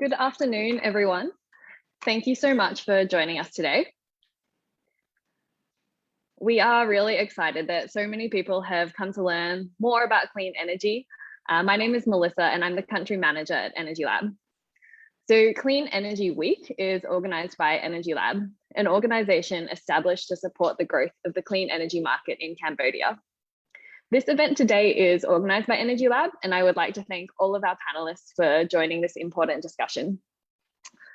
Good afternoon, everyone. Thank you so much for joining us today. We are really excited that so many people have come to learn more about clean energy. My name is Melissa and I'm the country manager at Energy Lab. So Clean Energy Week is organized by Energy Lab, an organization established to support the growth of the clean energy market in Cambodia. This event today is organized by Energy Lab, and I would like to thank all of our panelists for joining this important discussion.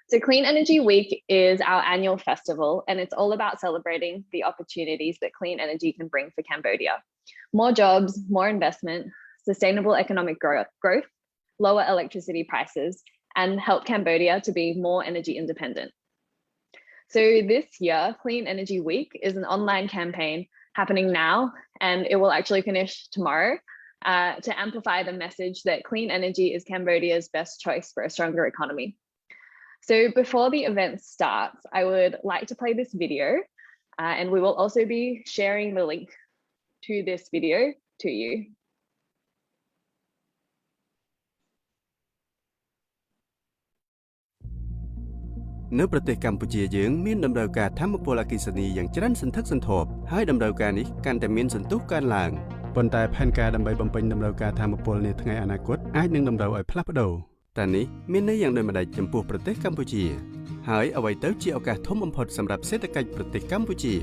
So Clean Energy Week is our annual festival, and it's all about celebrating the opportunities that clean energy can bring for Cambodia. More jobs, more investment, sustainable economic growth, lower electricity prices, and help Cambodia to be more energy independent. So this year, Clean Energy Week is an online campaign happening now, and it will actually finish tomorrow to amplify the message that clean energy is Cambodia's best choice for a stronger economy. So before the event starts, I would like to play this video, and we will also be sharing the link to this video to you. នៅប្រទេសកម្ពុជាយើងមានតម្រូវការថាមពលអគ្គិសនីយ៉ាងច្រើនសន្ធឹកសន្ធាប់ហើយតម្រូវការនេះកាន់តែមានសន្ទុះកើនឡើងប៉ុន្តែផែនការដើម្បីបំពេញតម្រូវការថាមពលនាថ្ងៃអនាគតអាចនឹងតម្រូវឲ្យផ្លាស់ប្ដូរតែនេះមានន័យយ៉ាងដូចម្តេចចំពោះប្រទេសកម្ពុជាហើយអ្វីទៅជាឱកាសធំបំផុតសម្រាប់សេដ្ឋកិច្ចប្រទេសកម្ពុជា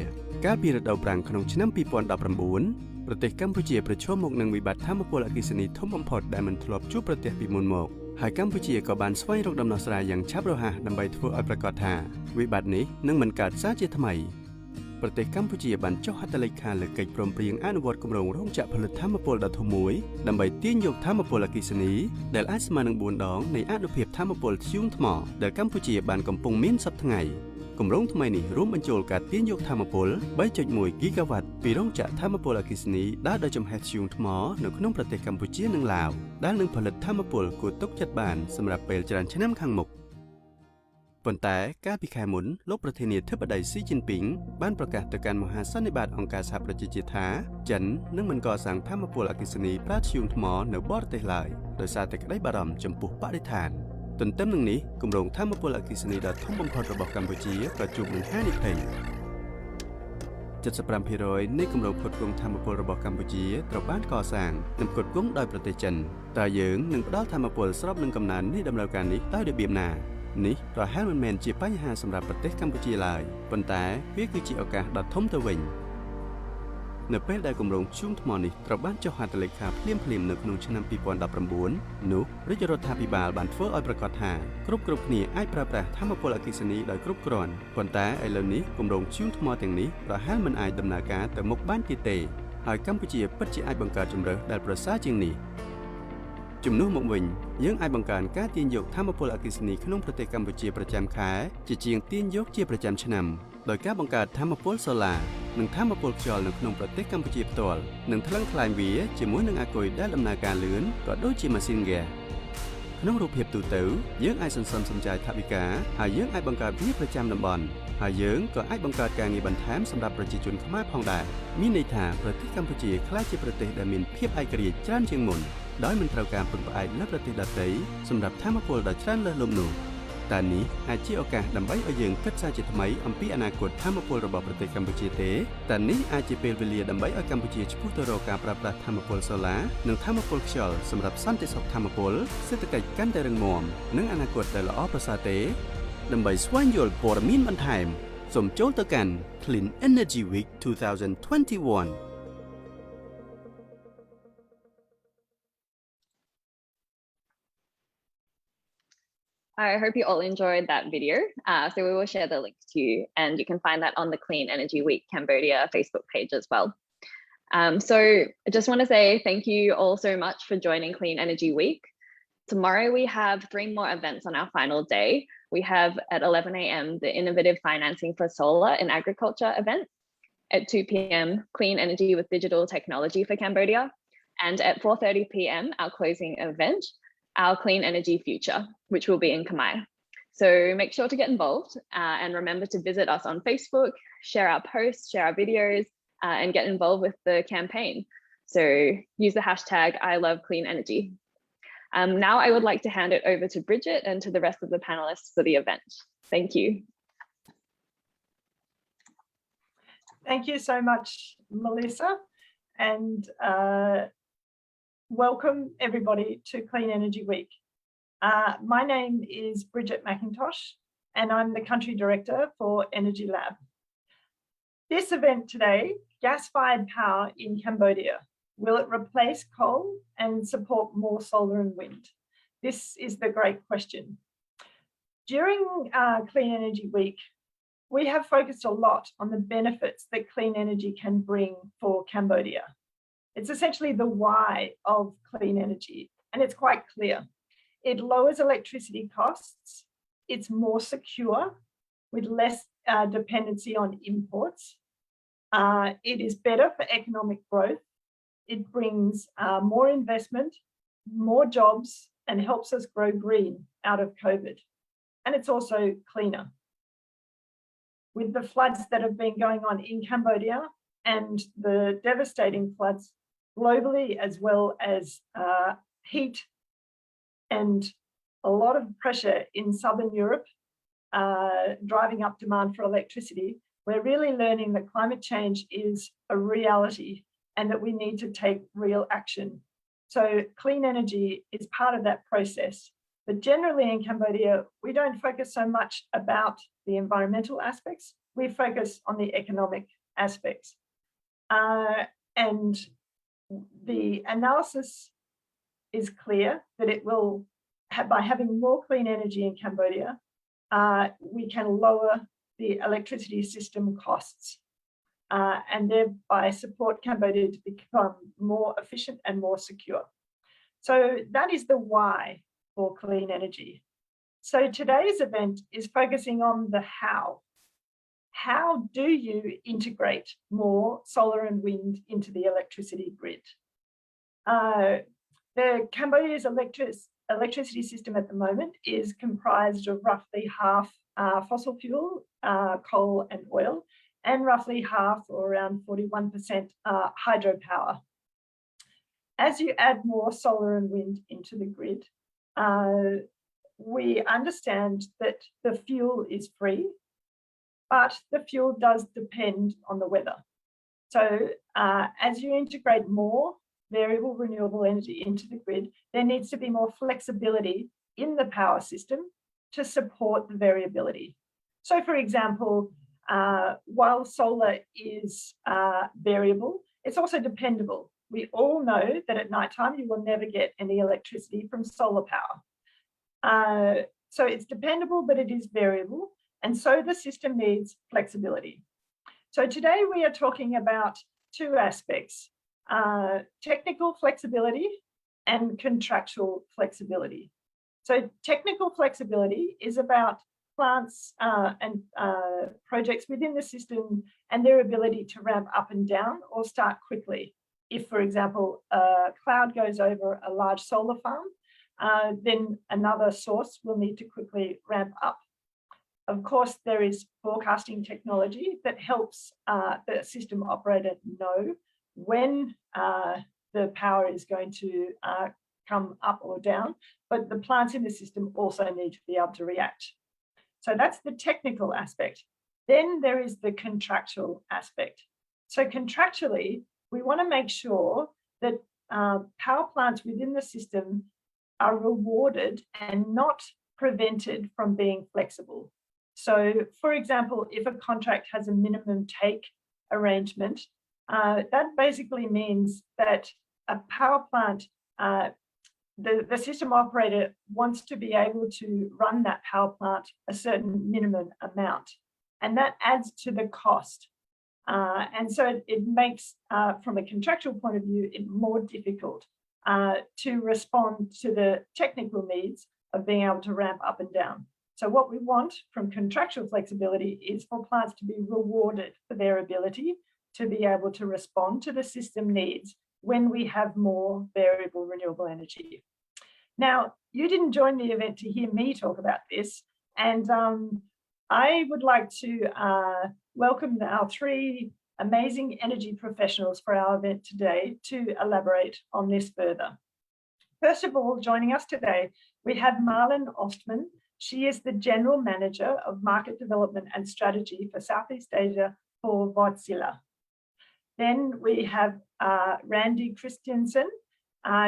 កាលពីរដូវប្រាំងក្នុងឆ្នាំ2019ប្រទេសកម្ពុជាប្រឈមមុខនឹងវិបត្តិថាមពលអគ្គិសនីធំបំផុតដែលមិនធ្លាប់ជួបប្រទេសពីមុនមកហើយកម្ពុជាក៏បានស្វែងរកដំណោះស្រាយយ៉ាងឆាប់រហ័សដើម្បីធ្វើឲ្យប្រកាសថាវិបត្តិនេះនឹងមិនកើតសារជាថ្មីប្រទេសកម្ពុជាបានចុះហត្ថលេខាលើកិច្ចព្រមព្រៀងអនុវត្តគម្រោងរោងចក្រផលិតថាមពលដ៏ធំមួយដើម្បីទាញយកថាមពលអគ្គិសនីដែលអាចស្មើនឹង4ដងនៃអានុភាពថាមពលធ្យូងថ្មដែលកម្ពុជាបានកំពុងមានសប្តាហ៍ថ្ងៃគម្រោងថ្មីនេះរួមបញ្ចូលការទាញយកថាមពល 3.1 ហ្គីហ្គាវ៉ាត់ពីរោងចក្រថាមពលអគ្គិសនីដែលដោយចំហេះធ្យូងថ្មនៅក្នុងប្រទេសកម្ពុជានិងឡាវដែលនឹងផលិតថាមពលគួរទុកចិត្តបានសម្រាប់ពេលច្រើនឆ្នាំខាងមុខប៉ុន្តែកាលពីខែមុនលោកប្រធានាធិបតីស៊ីជីនពីងបានប្រកាសទៅកាន់មហាសន្និបាតអង្គការសហប្រជាជាតិថាចិននឹងមិនកសាងថាមពលអគ្គិសនីប្រើធ្យូងថ្មនៅបរទេសឡើយដោយសារតែក្តីបារម្ភចំពោះបរិស្ថានទន្ទឹមនឹងនេះគម្រោងថាមពលអគ្គិសនីដ៏ធំបំផុតរបស់កម្ពុជាក៏ជួបនឹងហានិភ័យ 75% នៃគម្រោងផ្គត់ផ្គង់ថាមពលរបស់កម្ពុជាត្រូវបានកសាងនិងផ្គត់ផ្គង់ដោយប្រទេសចិនតើយើងនឹងផ្ដល់ថាមពលស្របនឹងកំណើននៃតម្រូវការនេះដោយរបៀបណានេះប្រហែលមិនមែនជាបញ្ហាសម្រាប់ប្រទេសកម្ពុជាឡើយប៉ុន្តែវាគឺជាឱកាសដ៏ធំទៅវិញនៅពេលដែលគម្រោងធ្យូងថ្មនេះត្រូវបានចុះហត្ថលេខាភ្លាមៗនៅក្នុងឆ្នាំ2019នោះរាជរដ្ឋាភិបាលបានធ្វើឲ្យប្រកាសថាគ្រប់គ្នាអាចប្រើប្រាស់ថាមពលអគ្គិសនីដោយគ្រប់គ្រាន់ប៉ុន្តែឥឡូវនេះគម្រោងធ្យូងថ្មទាំងនេះប្រហែលមិនអាចដំណើរការទៅមុខបានទៀតទេហើយកម្ពុជាពិតជាអាចបង្កើតជម្រើសដែលប្រសើរជាងនេះជំនួសមកវិញយើងអាចបង្កើនការទាញយកថាមពលអគ្គិសនីក្នុងប្រទេសកម្ពុជាប្រចាំខែជាជាងទាញយកជាប្រចាំឆ្នាំដោយការបង្កើតថាមពលសូឡានិងថាមពលខ្យល់នៅក្នុងប្រទេសកម្ពុជាផ្ទាល់និងថ្លឹងថ្លែងវាជាមួយនឹងអាគុយដែលដំណើរការលឿនក៏ដូចជាម៉ាស៊ីនហ្គាសក្នុងរូបភាពទូទៅយើងអាចសន្សំសំចៃថវិកាហើយយើងអាចបង្កើតវាប្រចាំតំបន់ហើយយើងក៏អាចបង្កើតការងារបន្ថែមសម្រាប់ប្រជាជនខ្មែរផងដែរមានន័យថាប្រទេសកម្ពុជាក្លាយជាប្រទេសដែលមានភាពឯករាជ្យច្រើនជាងមុនដោយមិនត្រូវការពឹងផ្អែកលើប្រទេសដទៃសម្រាប់ថាមពលដ៏ច្រើនលើសលប់នោះតែនេះអាចជាឱកាសដើម្បីឲ្យយើងគិតសារជាថ្មីអំពីអនាគតថាមពលរបស់ប្រទេសកម្ពុជាទេតែនេះអាចជាពេលវេលាដើម្បីឲ្យកម្ពុជាឆ្ពោះទៅរកការប្រើប្រាស់ថាមពលសូឡានិងថាមពលខ្យល់សម្រាប់សន្តិសុខថាមពលសេដ្ឋកិច្ចកាន់តែរឹងមាំនិងអនាគតដែលល្អប្រសើរទេដើម្បីស្វែងយល់ព័ត៌មានបន្ថែមសូមចូលទៅកាន់ Clean Energy Week 2021 I hope you all enjoyed that video. So we will share the link to you, and you can find that on the Clean Energy Week Cambodia Facebook page as well. So I just want to say thank you all so much for joining Clean Energy Week. Tomorrow we have 3 more events on our final day. We have at 11 a.m. the Innovative Financing for Solar in Agriculture event. At 2 p.m. Clean Energy with Digital Technology for Cambodia. And at 4:30 p.m. our closing event, our Clean Energy Future, which will be in Khmer. So make sure to get involved and remember to visit us on Facebook, share our posts, share our videos, and get involved with the campaign. So use the hashtag #ILoveCleanEnergy. Now I would like to hand it over to Bridget and to the rest of the panelists for the event. Thank you. Thank you so much, Melissa, and welcome everybody to Clean Energy Week. My name is Bridget McIntosh, and I'm the Country Director for Energy Lab. This event today, gas-fired power in Cambodia. Will it replace coal and support more solar and wind? This is the great question. During Clean Energy Week, we have focused a lot on the benefits that clean energy can bring for Cambodia. It's essentially the why of clean energy, and it's quite clear. It lowers electricity costs, it's more secure with less dependency on imports. It is better for economic growth. It brings more investment, more jobs, and helps us grow green out of COVID. And it's also cleaner. With the floods that have been going on in Cambodia and the devastating floods globally, as well as heat and a lot of pressure in Southern Europe, driving up demand for electricity, we're really learning that climate change is a reality and that we need to take real action. So clean energy is part of that process. But generally in Cambodia, we don't focus so much about the environmental aspects, we focus on the economic aspects. And the analysis is clear that it will, by having more clean energy in Cambodia, we can lower the electricity system costs and thereby support Cambodia to become more efficient and more secure. So that is the why for clean energy. So today's event is focusing on the how. How do you integrate more solar and wind into the electricity grid? The Cambodia's electricity system at the moment is comprised of roughly half fossil fuel, coal and oil, and roughly half, or around 41%, hydropower. As you add more solar and wind into the grid, we understand that the fuel is free, but the fuel does depend on the weather. So as you integrate more variable renewable energy into the grid, there needs to be more flexibility in the power system to support the variability. So for example, while solar is variable, it's also dependable. We all know that at nighttime you will never get any electricity from solar power. So it's dependable, but it is variable. And so the system needs flexibility. So today we are talking about two aspects, technical flexibility and contractual flexibility. So technical flexibility is about plants and projects within the system and their ability to ramp up and down or start quickly. If, for example, a cloud goes over a large solar farm, then another source will need to quickly ramp up. Of course, there is forecasting technology that helps the system operator know when the power is going to come up or down, but the plants in the system also need to be able to react. So that's the technical aspect. Then there is the contractual aspect. So contractually, we want to make sure that power plants within the system are rewarded and not prevented from being flexible. So, for example, if a contract has a minimum take arrangement, that basically means that a power plant, the system operator wants to be able to run that power plant a certain minimum amount, and that adds to the cost. And so it makes, from a contractual point of view, it more difficult to respond to the technical needs of being able to ramp up and down. So what we want from contractual flexibility is for plants to be rewarded for their ability to be able to respond to the system needs when we have more variable renewable energy. Now, you didn't join the event to hear me talk about this, and I would like to welcome our three amazing energy professionals for our event today to elaborate on this further. First of all, joining us today, we have Marlin Ostman. She is the General Manager of Market Development and Strategy for Southeast Asia for Wärtsilä. Then we have Randy Christensen.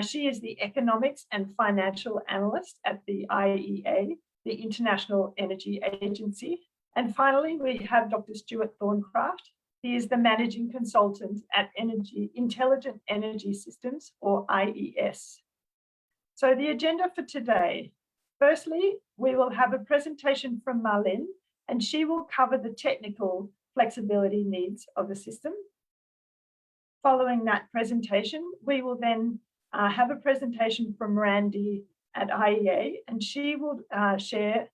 She is the Economics and Financial Analyst at the IEA, the International Energy Agency. And finally, we have Dr. Stuart Thorncraft. He is the Managing Consultant at Intelligent Energy Systems, or IES. So the agenda for today, firstly, we will have a presentation from Marlin, and she will cover the technical flexibility needs of the system. Following that presentation, we will then have a presentation from Randy at IEA, and she will share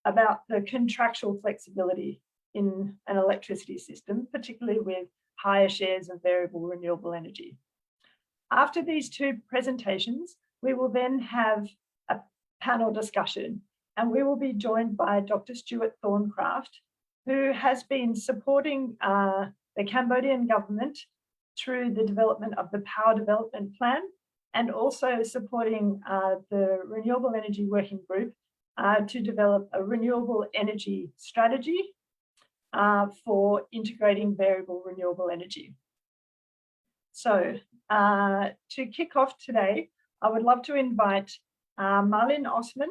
about the contractual flexibility in an electricity system, particularly with higher shares of variable renewable energy. After these two presentations, we will then have a panel discussion, and we will be joined by Dr. Stuart Thorncraft, who has been supporting the Cambodian government through the development of the Power Development Plan, and also supporting the Renewable Energy Working Group to develop a renewable energy strategy for integrating variable renewable energy. So to kick off today, I would love to invite Marlin Ostman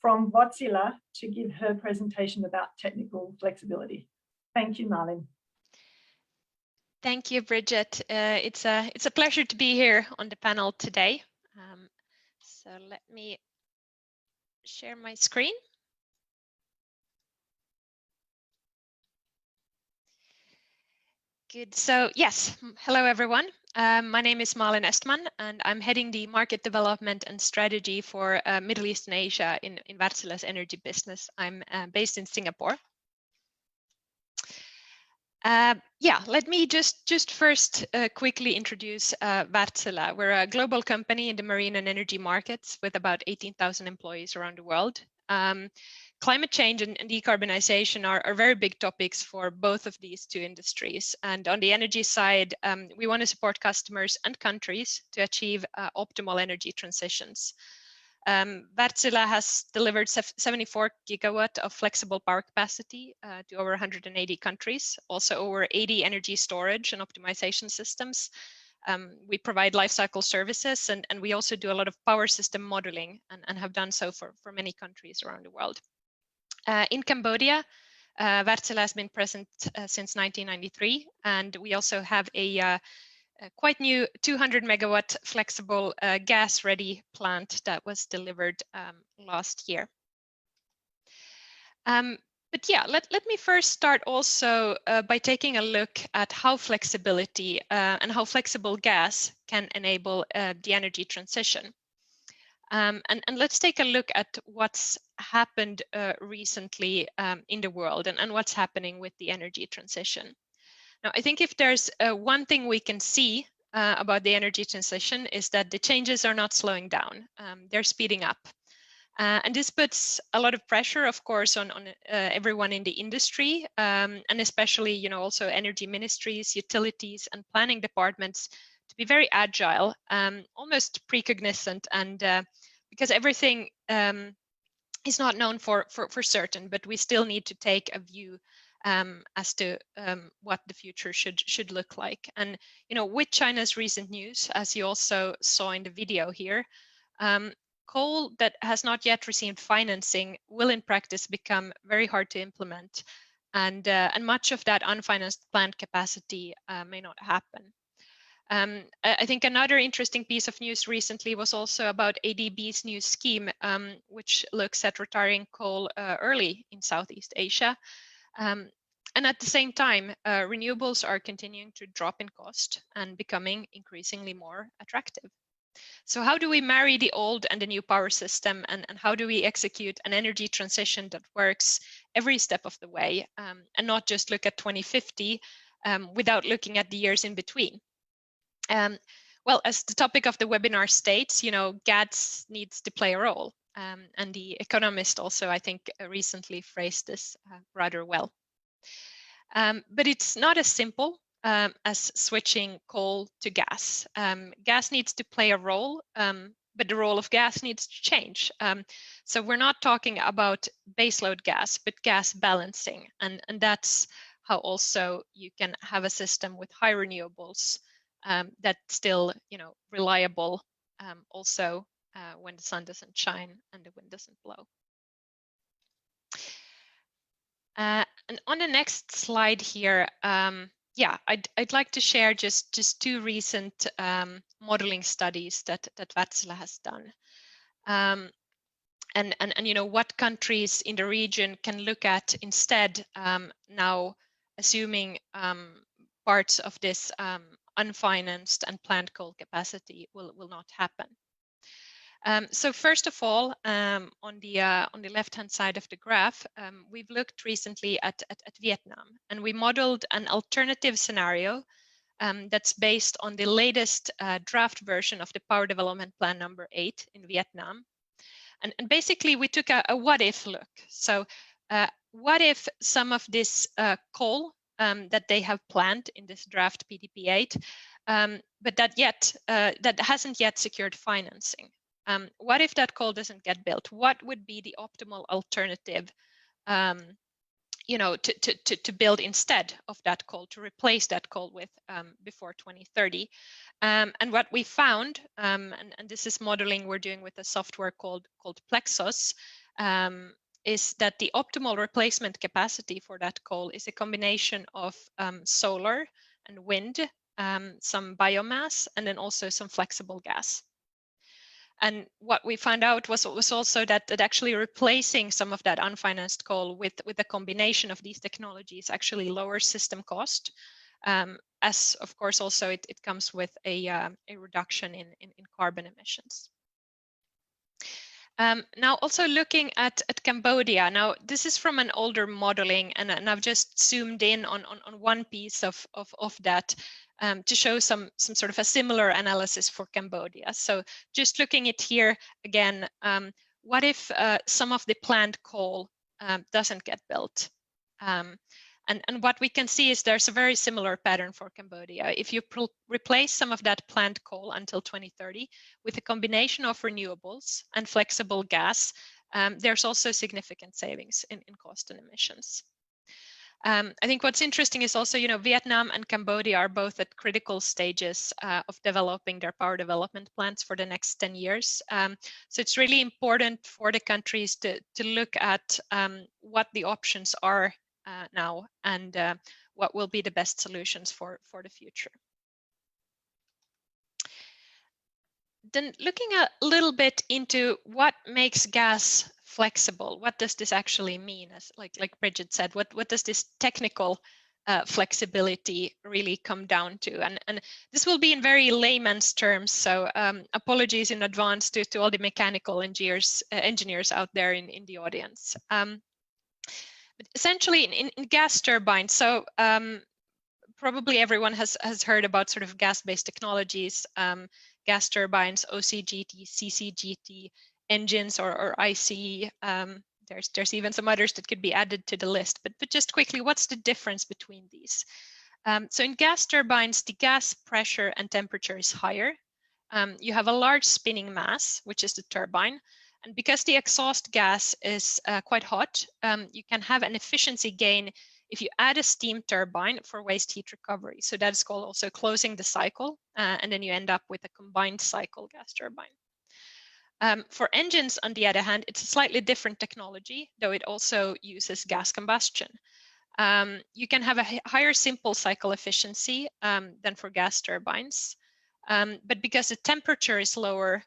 from Wärtsilä to give her presentation about technical flexibility. Thank you, Marlin. Thank you, Bridget. It's a pleasure to be here on the panel today. So let me share my screen. Good. So yes, hello everyone. My name is Marlin Ostman, and I'm heading the market development and strategy for Middle East and Asia in Wärtsilä's energy business. I'm based in Singapore. Yeah, let me just first quickly introduce Wärtsilä. We're a global company in the marine and energy markets with about 18,000 employees around the world. Climate change and decarbonization are very big topics for both of these two industries. And on the energy side, we want to support customers and countries to achieve optimal energy transitions. Wärtsilä has delivered 74 gigawatt of flexible power capacity to over 180 countries, also over 80 energy storage and optimization systems. We provide lifecycle services, and we also do a lot of power system modeling and have done so for many countries around the world. In Cambodia, Wärtsilä has been present since 1993, and we also have a quite new 200 megawatt flexible gas ready plant that was delivered last year. But yeah, let me first start also by taking a look at how flexibility and how flexible gas can enable the energy transition. And let's take a look at what's happened recently in the world and what's happening with the energy transition. Now, I think if there's one thing we can see about the energy transition is that the changes are not slowing down. They're speeding up. And this puts a lot of pressure, of course, on everyone in the industry, and especially, also energy ministries, utilities, and planning departments to be very agile, almost precognizant, and because everything is not known for certain, but we still need to take a view as to what the future should look like. And with China's recent news, as you also saw in the video here, coal that has not yet received financing will in practice become very hard to implement, and much of that unfinanced plant capacity may not happen. I think another interesting piece of news recently was also about ADB's new scheme, which looks at retiring coal early in Southeast Asia. And at the same time, renewables are continuing to drop in cost and becoming increasingly more attractive. So how do we marry the old and the new power system, and how do we execute an energy transition that works every step of the way, and not just look at 2050 without looking at the years in between? Well, as the topic of the webinar states, gas needs to play a role. And The Economist also, I think, recently phrased this rather well. But it's not as simple as switching coal to gas. Gas needs to play a role, but the role of gas needs to change. So we're not talking about baseload gas, but gas balancing. And that's how also you can have a system with high renewables that's still, reliable also when the sun doesn't shine and the wind doesn't blow. And on the next slide here, I'd like to share just two recent modeling studies that Wärtsilä has done. And what countries in the region can look at instead now, assuming parts of this unfinanced and planned coal capacity will not happen. So first of all, on the left-hand side of the graph, we've looked recently at Vietnam, and we modeled an alternative scenario that's based on the latest draft version of the Power Development Plan number 8 in Vietnam. And basically, we took a what-if look. So what if some of this coal that they have planned in this draft PDP8, but that hasn't yet secured financing? What if that coal doesn't get built? What would be the optimal alternative, to build instead of that coal, to replace that coal with before 2030? And what we found, and this is modeling we're doing with a software called Plexus, is that the optimal replacement capacity for that coal is a combination of solar and wind, some biomass, and then also some flexible gas. And what we found out was also that actually replacing some of that unfinanced coal with a combination of these technologies actually lowers system cost, as of course also it comes with a reduction in carbon emissions. Now also looking at Cambodia. Now this is from an older modeling, and I've just zoomed in on one piece of that to show some sort of a similar analysis for Cambodia. So just looking at here again, what if some of the planned coal doesn't get built? And what we can see is there's a very similar pattern for Cambodia. If you replace some of that planned coal until 2030 with a combination of renewables and flexible gas, there's also significant savings in cost and emissions. I think what's interesting is also, Vietnam and Cambodia are both at critical stages of developing their power development plans for the next 10 years. So it's really important for the countries to look at what the options are now and what will be the best solutions for the future. Then looking a little bit into what makes gas flexible, what does this actually mean? As like Bridget said, what does this technical flexibility really come down to? And this will be in very layman's terms, so apologies in advance to all the mechanical engineers out there in the audience. But essentially in gas turbines, so probably everyone has heard about sort of gas-based technologies, gas turbines, OCGT, CCGT, engines or ICE. There's even some others that could be added to the list, but just quickly, what's the difference between these? So in gas turbines, the gas pressure and temperature is higher. You have a large spinning mass, which is the turbine. And because the exhaust gas is quite hot, you can have an efficiency gain if you add a steam turbine for waste heat recovery. So that's called also closing the cycle, and then you end up with a combined cycle gas turbine. For engines, on the other hand, it's a slightly different technology, though it also uses gas combustion. You can have a higher simple cycle efficiency than for gas turbines, but because the temperature is lower,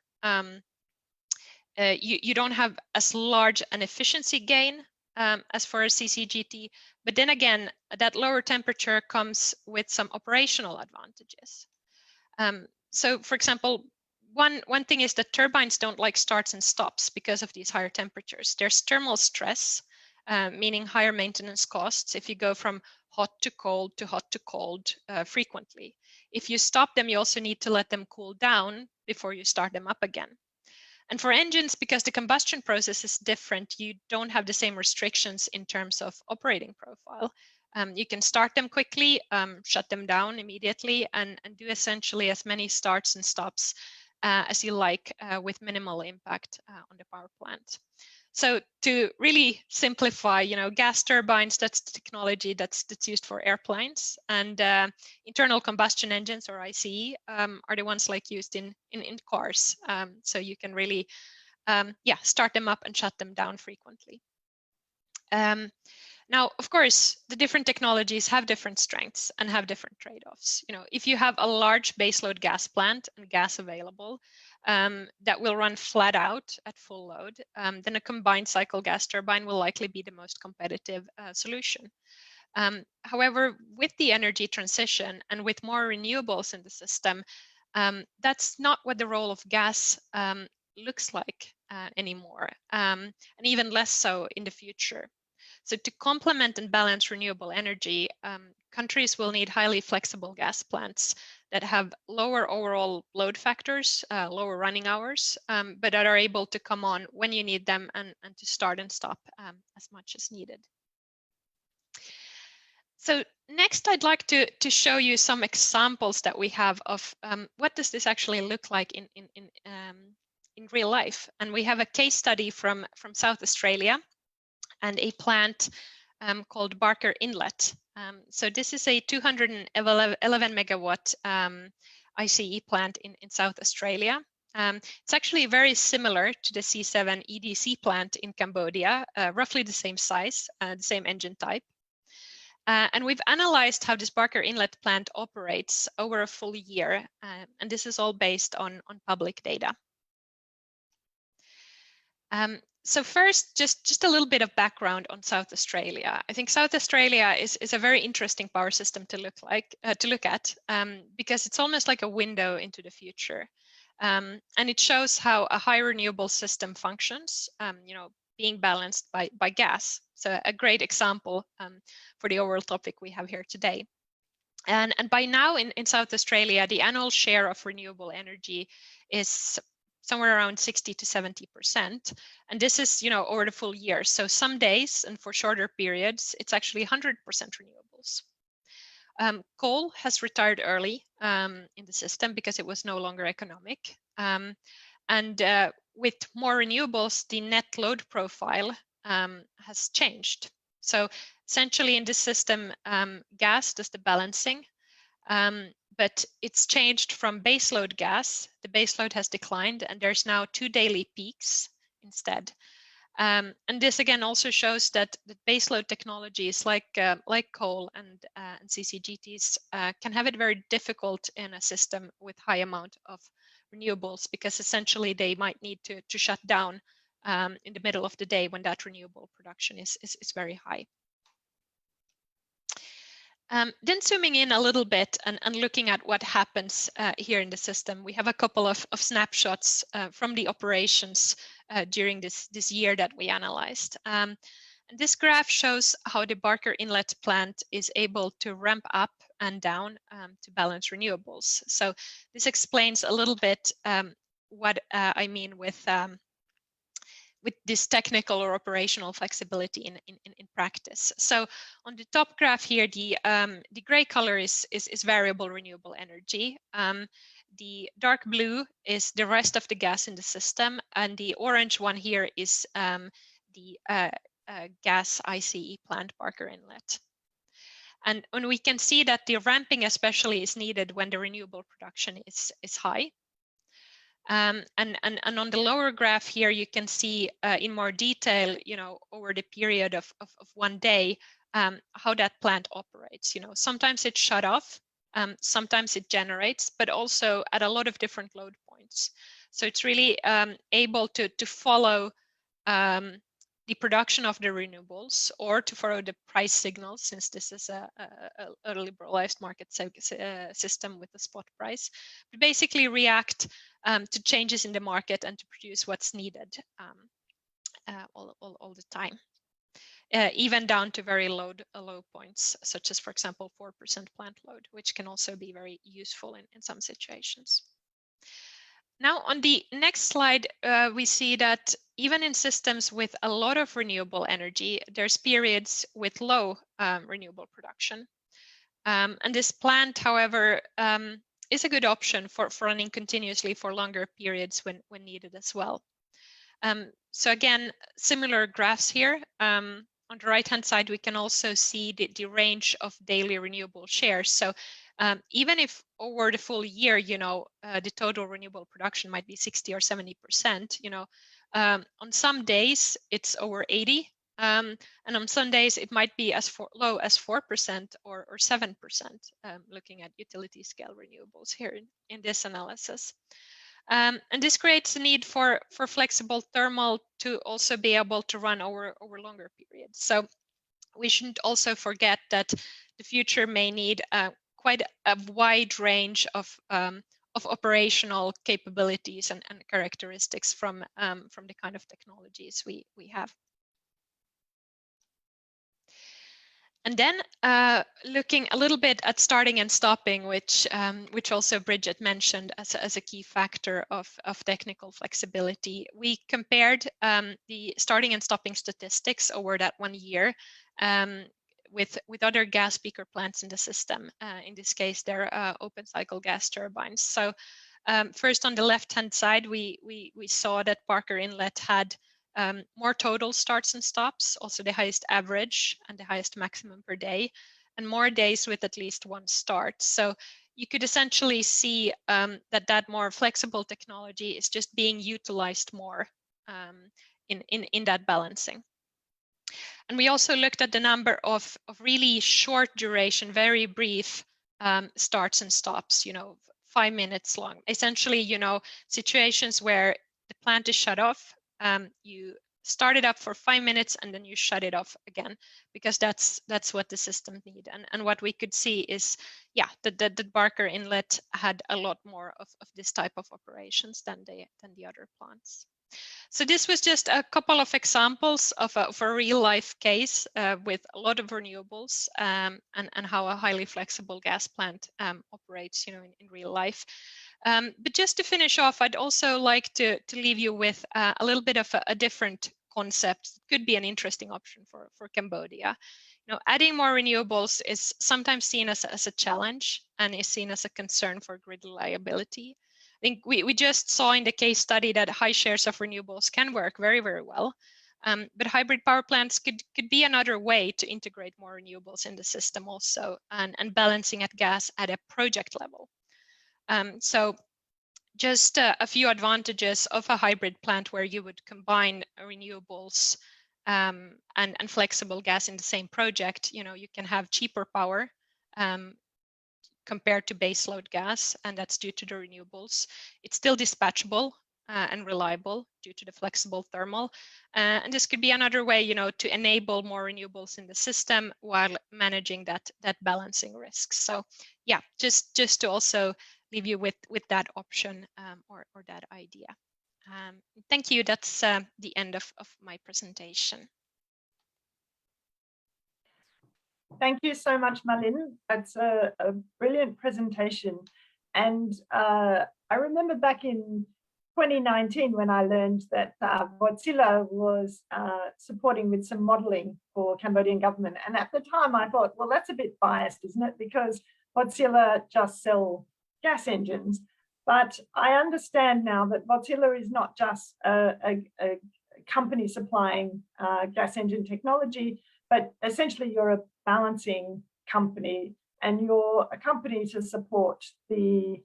you don't have as large an efficiency gain as for a CCGT, but then again, that lower temperature comes with some operational advantages. So for example, one thing is that turbines don't like starts and stops because of these higher temperatures. There's thermal stress, meaning higher maintenance costs if you go from hot to cold frequently. If you stop them, you also need to let them cool down before you start them up again. And for engines, because the combustion process is different, you don't have the same restrictions in terms of operating profile. You can start them quickly, shut them down immediately, and do essentially as many starts and stops as you like with minimal impact on the power plant. So to really simplify, gas turbines, that's the technology that's used for airplanes, and internal combustion engines, or ICE, are the ones like used in cars. So you can really, start them up and shut them down frequently. Now, of course, the different technologies have different strengths and have different trade-offs. If you have a large baseload gas plant and gas available that will run flat out at full load, then a combined cycle gas turbine will likely be the most competitive solution. However, with the energy transition and with more renewables in the system, that's not what the role of gas looks like anymore, and even less so in the future. So to complement and balance renewable energy, countries will need highly flexible gas plants that have lower overall load factors, lower running hours, but that are able to come on when you need them and to start and stop as much as needed. So next, I'd like to show you some examples that we have of what does this actually look like in real life. And we have a case study from South Australia and a plant called Barker Inlet. So this is a 211 megawatt ICE plant in South Australia. It's actually very similar to the C7 EDC plant in Cambodia, roughly the same size, the same engine type. And we've analyzed how this Barker Inlet plant operates over a full year, and this is all based on public data. So first, just a little bit of background on South Australia. I think South Australia is a very interesting power system to look at because it's almost like a window into the future, and it shows how a high renewable system functions. Being balanced by gas. So a great example for the overall topic we have here today. And by now in South Australia, the annual share of renewable energy is somewhere around 60 to 70%. And this is, over the full year. So some days and for shorter periods, it's actually 100% renewables. Coal has retired early in the system because it was no longer economic. With more renewables, the net load profile has changed. So essentially in this system, gas does the balancing, but it's changed from baseload gas. The baseload has declined and there's now 2 daily peaks instead. And this again also shows that the baseload technologies like coal and CCGTs can have it very difficult in a system with high amount of renewables, because essentially they might need to shut down in the middle of the day when that renewable production is very high. Then zooming in a little bit and looking at what happens here in the system, we have a couple of snapshots from the operations during this year that we analyzed. And this graph shows how the Barker Inlet plant is able to ramp up and down to balance renewables. So this explains a little bit what I mean with this technical or operational flexibility in practice. So on the top graph here, the gray color is variable renewable energy. The dark blue is the rest of the gas in the system, and the orange one here is the gas ICE plant Barker Inlet. And we can see that the ramping especially is needed when the renewable production is high. And on the lower graph here, you can see in more detail, over the period of 1 day, how that plant operates. Sometimes it's shut off, sometimes it generates, but also at a lot of different load points. So it's really able to follow the production of the renewables, or to follow the price signals, since this is a liberalized market system with a spot price, but basically react to changes in the market and to produce what's needed all the time, even down to very low points, such as, for example, 4% plant load, which can also be very useful in some situations. Now, on the next slide, we see that even in systems with a lot of renewable energy, there's periods with low renewable production. And this plant, however, is a good option for running continuously for longer periods when needed as well. So again, similar graphs here. On the right-hand side, we can also see the range of daily renewable shares. So even if over the full year, the total renewable production might be 60 or 70%, on some days it's over 80, and on some days it might be as low as 4% or 7%, looking at utility scale renewables here in this analysis. And this creates a need for flexible thermal to also be able to run over longer periods. So we shouldn't also forget that the future may need quite a wide range of operational capabilities and characteristics from the kind of technologies we have. And then looking a little bit at starting and stopping, which also Bridget mentioned as a key factor of technical flexibility. We compared the starting and stopping statistics over that 1 year with other gas peaker plants in the system. In this case, they're open cycle gas turbines. So first on the left-hand side, we saw that Parker Inlet had more total starts and stops, also the highest average and the highest maximum per day, and more days with at least one start. So you could essentially see that more flexible technology is just being utilized more in that balancing. And we also looked at the number of really short duration, very brief starts and stops, 5 minutes long. Essentially, situations where the plant is shut off, you start it up for 5 minutes and then you shut it off again, because that's what the system need. And what we could see is, that Barker Inlet had a lot more of this type of operations than the other plants. So this was just a couple of examples of a real life case with a lot of renewables and how a highly flexible gas plant operates, in real life. But just to finish off, I'd also like to leave you with a little bit of a different concept. It could be an interesting option for Cambodia. Adding more renewables is sometimes seen as a challenge and is seen as a concern for grid reliability. I think we just saw in the case study that high shares of renewables can work very, very well. But hybrid power plants could be another way to integrate more renewables in the system also, and balancing at gas at a project level. So just a few advantages of a hybrid plant where you would combine renewables and flexible gas in the same project. You can have cheaper power compared to baseload gas, and that's due to the renewables. It's still dispatchable and reliable due to the flexible thermal. And this could be another way, to enable more renewables in the system while managing that balancing risk. So yeah, just to also leave you with that option or that idea. Thank you. That's the end of my presentation. Thank you so much, Malin. That's a brilliant presentation. And I remember back in 2019 when I learned that Wärtsilä was supporting with some modelling for Cambodian government. And at the time I thought, well, that's a bit biased, isn't it? Because Wärtsilä just sell gas engines. But I understand now that Wärtsilä is not just a company supplying gas engine technology, but essentially you're a balancing company, and you're a company to support the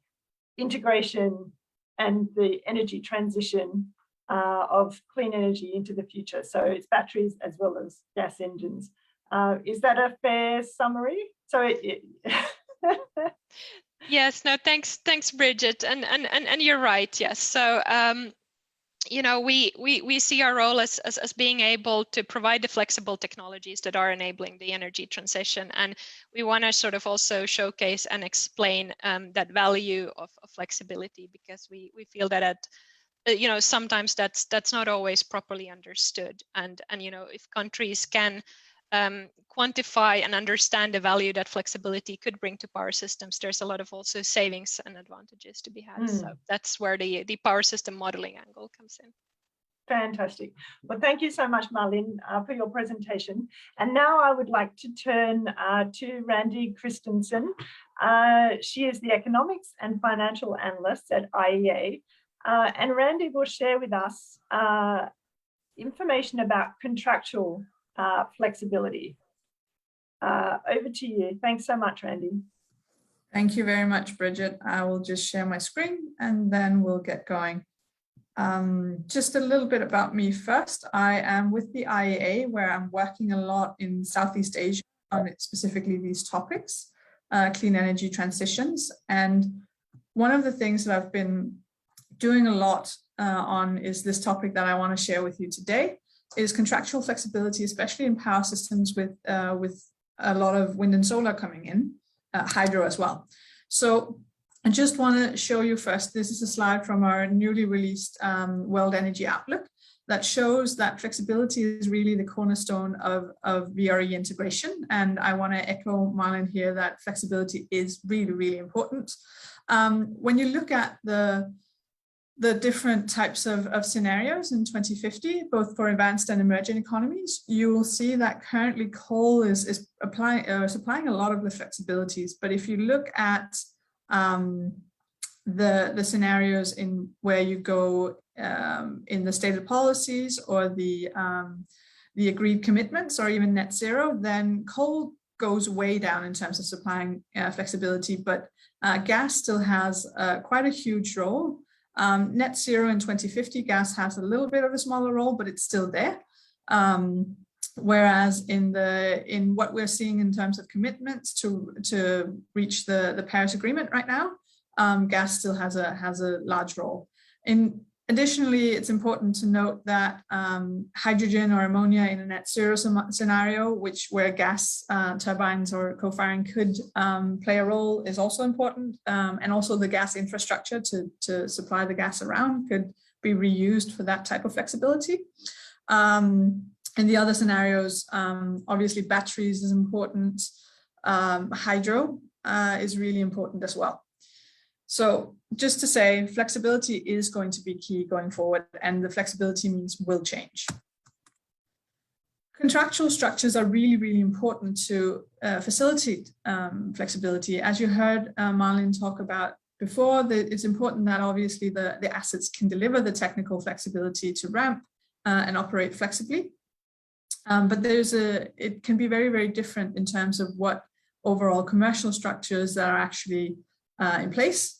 integration and the energy transition of clean energy into the future. So it's batteries as well as gas engines. Is that a fair summary? So Yes, no, thanks, Bridget, and you're right. Yes, so we see our role as being able to provide the flexible technologies that are enabling the energy transition, and we want to sort of also showcase and explain that value of flexibility, because we feel that sometimes that's not always properly understood, and if countries can quantify and understand the value that flexibility could bring to power systems, there's a lot of also savings and advantages to be had. So that's where the power system modeling angle comes in. Fantastic. Well, thank you so much, Marlene, for your presentation. And now I would like to turn to Randy Christensen. She is the Economics and Financial Analyst at IEA. And Randy will share with us information about contractual flexibility. Over to you. Thanks so much, Randy. Thank you very much, Bridget. I will just share my screen and then we'll get going. Just a little bit about me first. I am with the IEA, where I'm working a lot in Southeast Asia on specifically these topics, clean energy transitions. And one of the things that I've been doing a lot on is this topic that I want to share with you today, is contractual flexibility, especially in power systems with a lot of wind and solar coming in, hydro as well. So I just want to show you first, this is a slide from our newly released World Energy Outlook that shows that flexibility is really the cornerstone of VRE integration. And I want to echo Marlene here that flexibility is really, really important. When you look at the different types of scenarios in 2050, both for advanced and emerging economies, you will see that currently coal is supplying a lot of the flexibilities. But if you look at the scenarios in where you go in the stated policies or the agreed commitments or even net zero, then coal goes way down in terms of supplying flexibility, but gas still has quite a huge role. Net zero in 2050, gas has a little bit of a smaller role, but it's still there. Whereas in what we're seeing in terms of commitments to reach the Paris Agreement right now, gas still has a large role. Additionally, it's important to note that hydrogen or ammonia in a net zero scenario, where gas turbines or co-firing could play a role, is also important. And also the gas infrastructure to supply the gas around could be reused for that type of flexibility. In the other scenarios, obviously batteries is important. Hydro is really important as well. So just to say, flexibility is going to be key going forward, and the flexibility means will change. Contractual structures are really, really important to facilitate flexibility. As you heard Marlene talk about before, it's important that obviously the assets can deliver the technical flexibility to ramp and operate flexibly. But it can be very, very different in terms of what overall commercial structures that are actually in place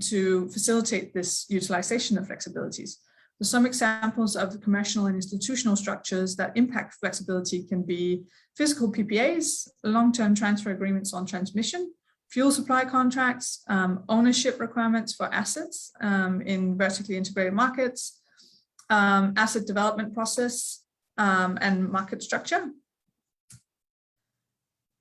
to facilitate this utilization of flexibilities. So some examples of the commercial and institutional structures that impact flexibility can be physical PPAs, long-term transfer agreements on transmission, fuel supply contracts, ownership requirements for assets in vertically integrated markets, asset development process, and market structure.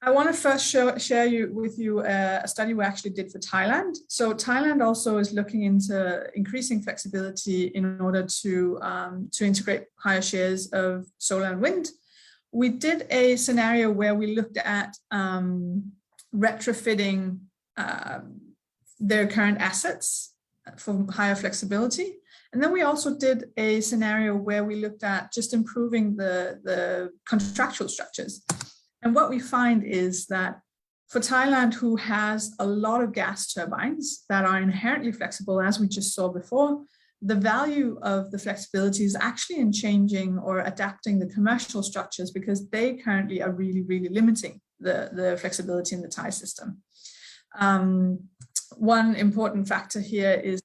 I want to first share with you a study we actually did for Thailand. So Thailand also is looking into increasing flexibility in order to integrate higher shares of solar and wind. We did a scenario where we looked at retrofitting their current assets for higher flexibility. And then we also did a scenario where we looked at just improving the contractual structures. And what we find is that for Thailand, who has a lot of gas turbines that are inherently flexible, as we just saw before, the value of the flexibility is actually in changing or adapting the commercial structures, because they currently are really, really limiting the flexibility in the Thai system. One important factor here is,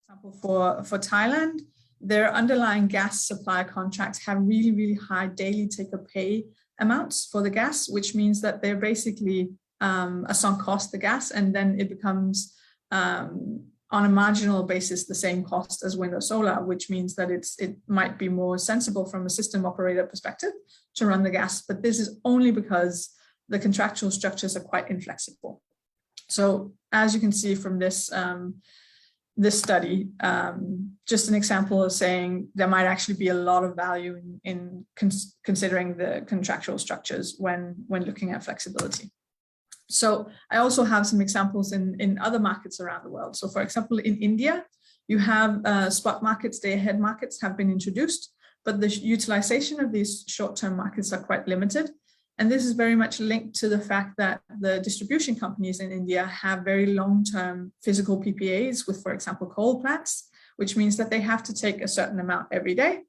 for example, for Thailand, their underlying gas supply contracts have really, really high daily take-or-pay amounts for the gas, which means that they're basically a sunk cost, the gas, and then it becomes on a marginal basis the same cost as wind or solar, which means that it might be more sensible from a system operator perspective to run the gas. But this is only because the contractual structures are quite inflexible. So as you can see from this this study, just an example of saying there might actually be a lot of value in considering the contractual structures when looking at flexibility. So I also have some examples in other markets around the world. So for example, in India, You have spot markets, day-ahead markets have been introduced, but the utilization of these short-term markets are quite limited. And this is very much linked to the fact that the distribution companies in India have very long-term physical PPAs with, for example, coal plants, which means that they have to take a certain amount every day,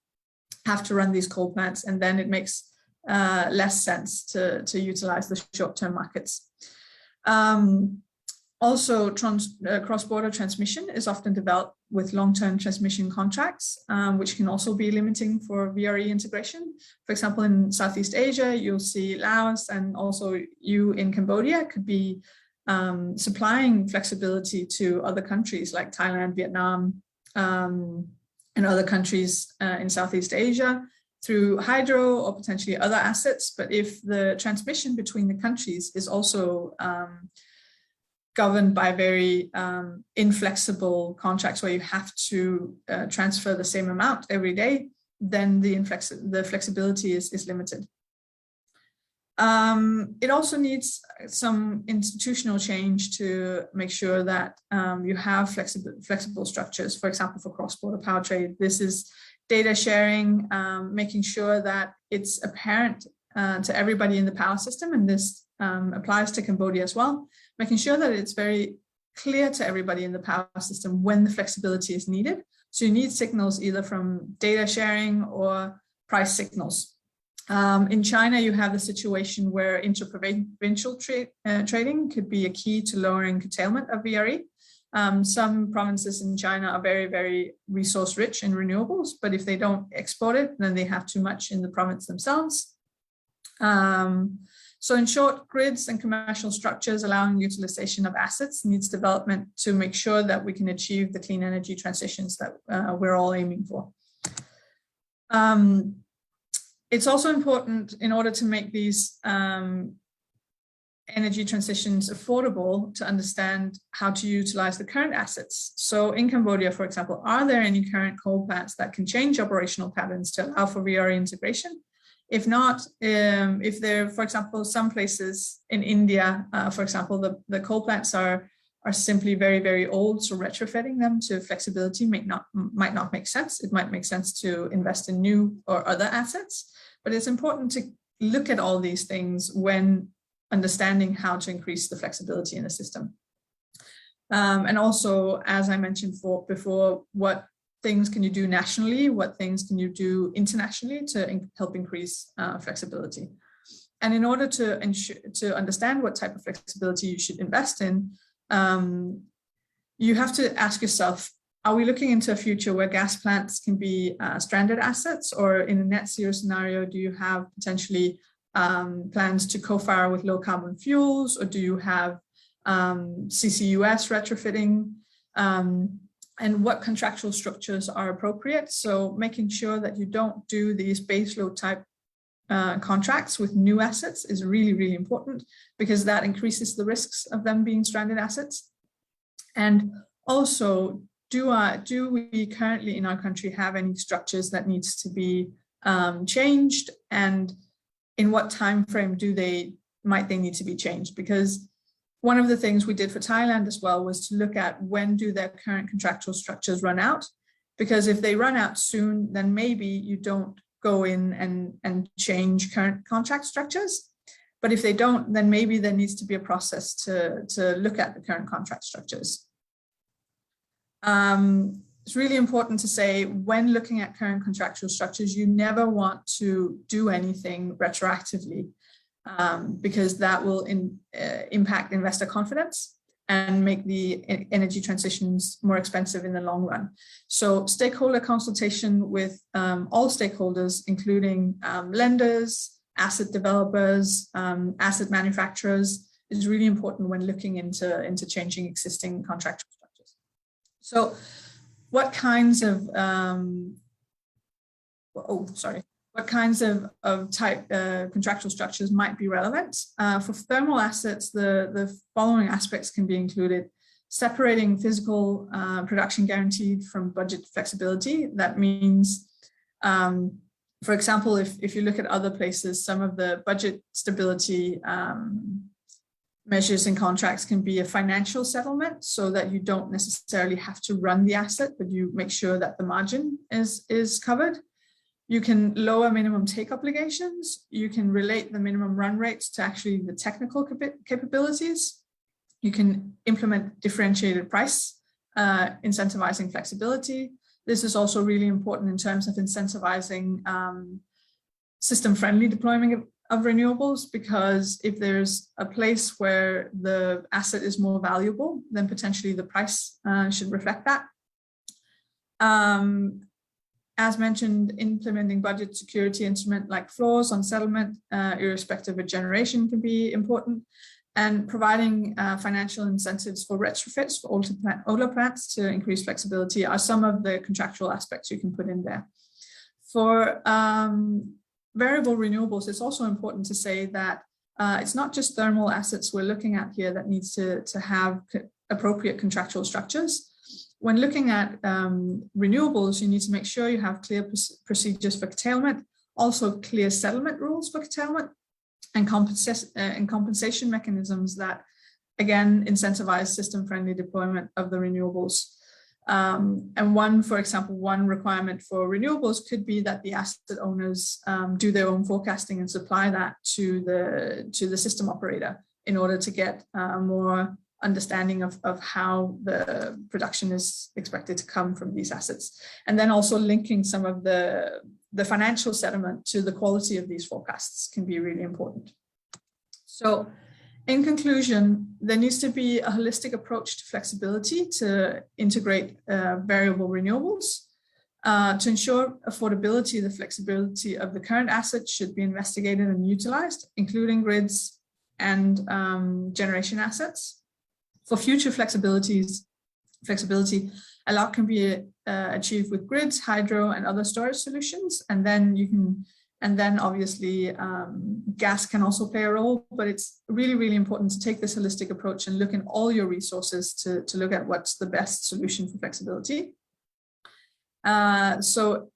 have to run these coal plants, and then it makes less sense to utilize the short-term markets. Also, cross-border transmission is often developed with long-term transmission contracts, which can also be limiting for VRE integration. For example, in Southeast Asia, you'll see Laos, and also you in Cambodia could be supplying flexibility to other countries like Thailand, Vietnam, and other countries in Southeast Asia through hydro or potentially other assets. But if the transmission between the countries is also governed by very inflexible contracts where you have to transfer the same amount every day, then the flexibility is limited. It also needs some institutional change to make sure that you have flexible structures, for example, for cross-border power trade. This is data sharing, making sure that it's apparent to everybody in the power system, and this applies to Cambodia as well, making sure that it's very clear to everybody in the power system when the flexibility is needed. So you need signals either from data sharing or price signals. In China, you have the situation where interprovincial trading could be a key to lowering curtailment of VRE. Some provinces in China are very, very resource rich in renewables, but if they don't export it, then they have too much in the province themselves. So in short, grids and commercial structures allowing utilization of assets needs development to make sure that we can achieve the clean energy transitions that we're all aiming for. It's also important in order to make these energy transitions affordable to understand how to utilize the current assets. So in Cambodia, for example, are there any current coal plants that can change operational patterns to allow for VRE integration? If not, if there, for example, some places in India, for example, the coal plants are simply very, very old, so retrofitting them to flexibility might not make sense. It might make sense to invest in new or other assets, but it's important to look at all these things when understanding how to increase the flexibility in the system. And also, as I mentioned before, what things can you do nationally? What things can you do internationally to help increase flexibility? And in order to understand what type of flexibility you should invest in, you have to ask yourself, are we looking into a future where gas plants can be stranded assets, or in a net zero scenario, do you have potentially plans to co-fire with low carbon fuels, or do you have CCUS retrofitting? And what contractual structures are appropriate? So making sure that you don't do these baseload type contracts with new assets is really, really important, because that increases the risks of them being stranded assets. And also, do we currently in our country have any structures that needs to be changed, and in what time frame might they need to be changed? Because one of the things we did for Thailand as well was to look at when do their current contractual structures run out, because if they run out soon, then maybe you don't go in and change current contract structures. But if they don't, then maybe there needs to be a process to look at the current contract structures. It's really important to say, when looking at current contractual structures, you never want to do anything retroactively, because that will impact investor confidence and make the energy transitions more expensive in the long run. So stakeholder consultation with all stakeholders, including lenders, asset developers, asset manufacturers, is really important when looking into changing existing contractual structures. So what kinds of what kinds of contractual structures might be relevant? For thermal assets, the following aspects can be included: separating physical production guaranteed from budget flexibility. That means, for example, if you look at other places, some of the budget stability Measures in contracts can be a financial settlement so that you don't necessarily have to run the asset, but you make sure that the margin is covered. You can lower minimum take obligations. You can relate the minimum run rates to actually the technical capabilities. You can implement differentiated price, incentivizing flexibility. This is also really important in terms of incentivizing system-friendly deployment of renewables, because if there's a place where the asset is more valuable, then potentially the price should reflect that. As mentioned, implementing budget security instrument like floors on settlement, irrespective of generation, can be important, and providing financial incentives for retrofits for older plants to increase flexibility are some of the contractual aspects you can put in there. For variable renewables, it's also important to say that it's not just thermal assets we're looking at here that needs to have appropriate contractual structures. When looking at renewables, you need to make sure you have clear procedures for curtailment, also clear settlement rules for curtailment, and compensation mechanisms that, again, incentivize system-friendly deployment of the renewables. And for example, one requirement for renewables could be that the asset owners do their own forecasting and supply that to the system operator in order to get more understanding of how the production is expected to come from these assets. And then also linking some of the financial settlement to the quality of these forecasts can be really important. So in conclusion, there needs to be a holistic approach to flexibility to integrate variable renewables. To ensure affordability, the flexibility of the current assets should be investigated and utilized, including grids and generation assets. For future flexibility, a lot can be achieved with grids, hydro, and other storage solutions, and then obviously gas can also play a role, but it's really, really important to take this holistic approach and look in all your resources to look at what's the best solution for flexibility. So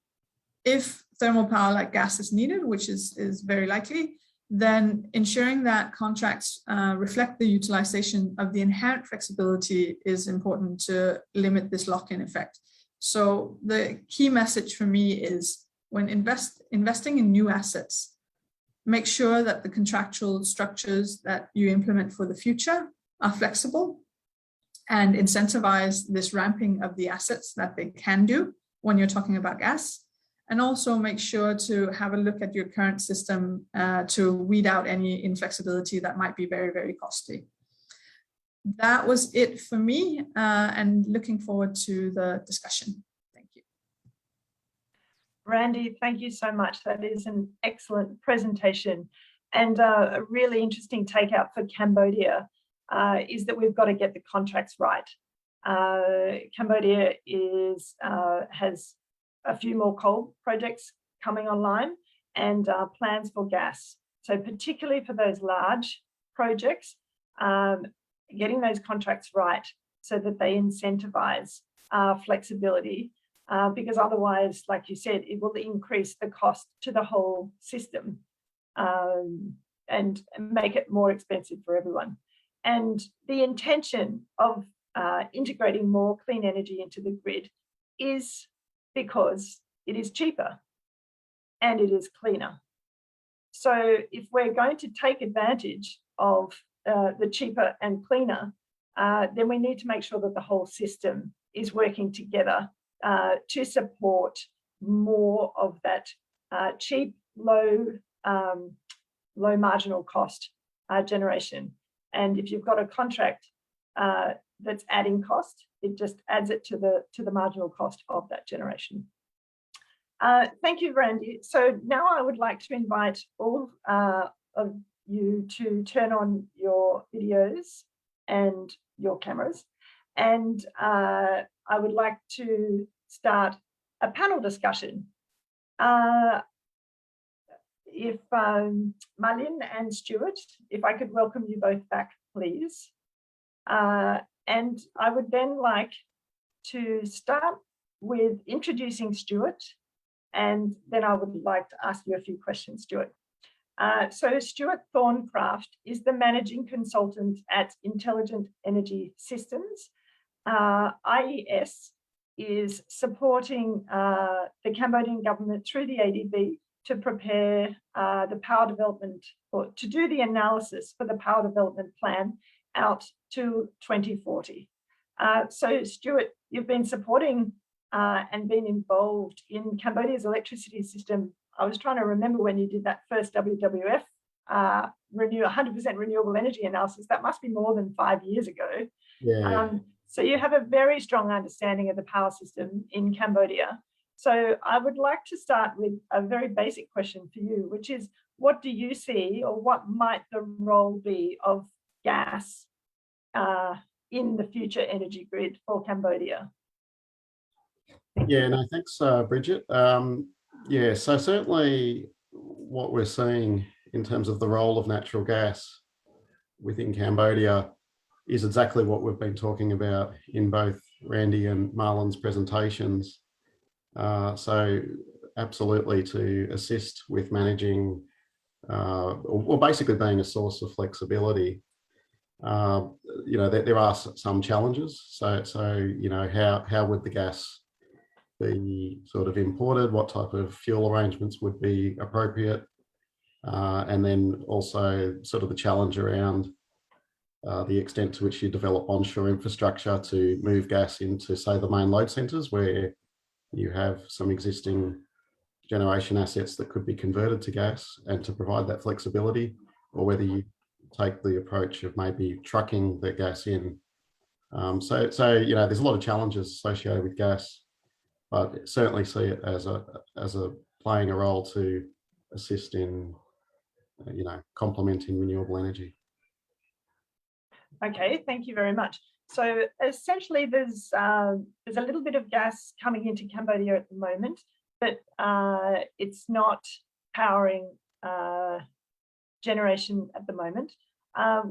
if thermal power like gas is needed, which is very likely, then ensuring that contracts reflect the utilization of the inherent flexibility is important to limit this lock-in effect. So the key message for me is, when investing in new assets, make sure that the contractual structures that you implement for the future are flexible and incentivize this ramping of the assets that they can do when you're talking about gas. And also make sure to have a look at your current system to weed out any inflexibility that might be very, very costly. That was it for me, and looking forward to the discussion. Thank you. Randy, thank you so much. That is an excellent presentation, and a really interesting takeout for Cambodia is that we've got to get the contracts right. Cambodia has a few more coal projects coming online and plans for gas. So particularly for those large projects, getting those contracts right so that they incentivize flexibility, because otherwise, like you said, it will increase the cost to the whole system and make it more expensive for everyone. And the intention of integrating more clean energy into the grid is because it is cheaper and it is cleaner. So if we're going to take advantage of the cheaper and cleaner, then we need to make sure that the whole system is working together to support more of that cheap, low marginal cost generation. And if you've got a contract that's adding cost, it just adds it to the marginal cost of that generation. Thank you, Randy. So now I would like to invite all of you to turn on your videos and your cameras. And I would like to start a panel discussion. If Malin and Stuart, if I could welcome you both back, please. And I would then like to start with introducing Stuart, and then I would like to ask you a few questions, Stuart. So Stuart Thorncraft is the managing consultant at Intelligent Energy Systems. IES is supporting the Cambodian government through the ADB to prepare the power development, or to do the analysis for the power development plan out to 2040. So Stuart, you've been supporting and been involved in Cambodia's electricity system. I was trying to remember when you did that first WWF 100% renewable energy analysis. That must be more than 5 years ago. Yeah. So you have a very strong understanding of the power system in Cambodia. So I would like to start with a very basic question for you, which is, what do you see, or what might the role be of gas in the future energy grid for Cambodia? Yeah, no, thanks, Bridget. Yeah, so certainly what we're seeing in terms of the role of natural gas within Cambodia is exactly what we've been talking about in both Randy and Marlon's presentations. So absolutely to assist with managing, or basically being a source of flexibility. You know, there are some challenges. So you know, how would the gas be sort of imported? What type of fuel arrangements would be appropriate? And then also sort of the challenge around the extent to which you develop onshore infrastructure to move gas into, say, the main load centres where you have some existing generation assets that could be converted to gas, and to provide that flexibility, or whether you take the approach of maybe trucking the gas in. So you know, there's a lot of challenges associated with gas, but certainly see it as a playing a role to assist in you know, complementing renewable energy. Okay, thank you very much. So essentially, there's a little bit of gas coming into Cambodia at the moment, but it's not powering generation at the moment.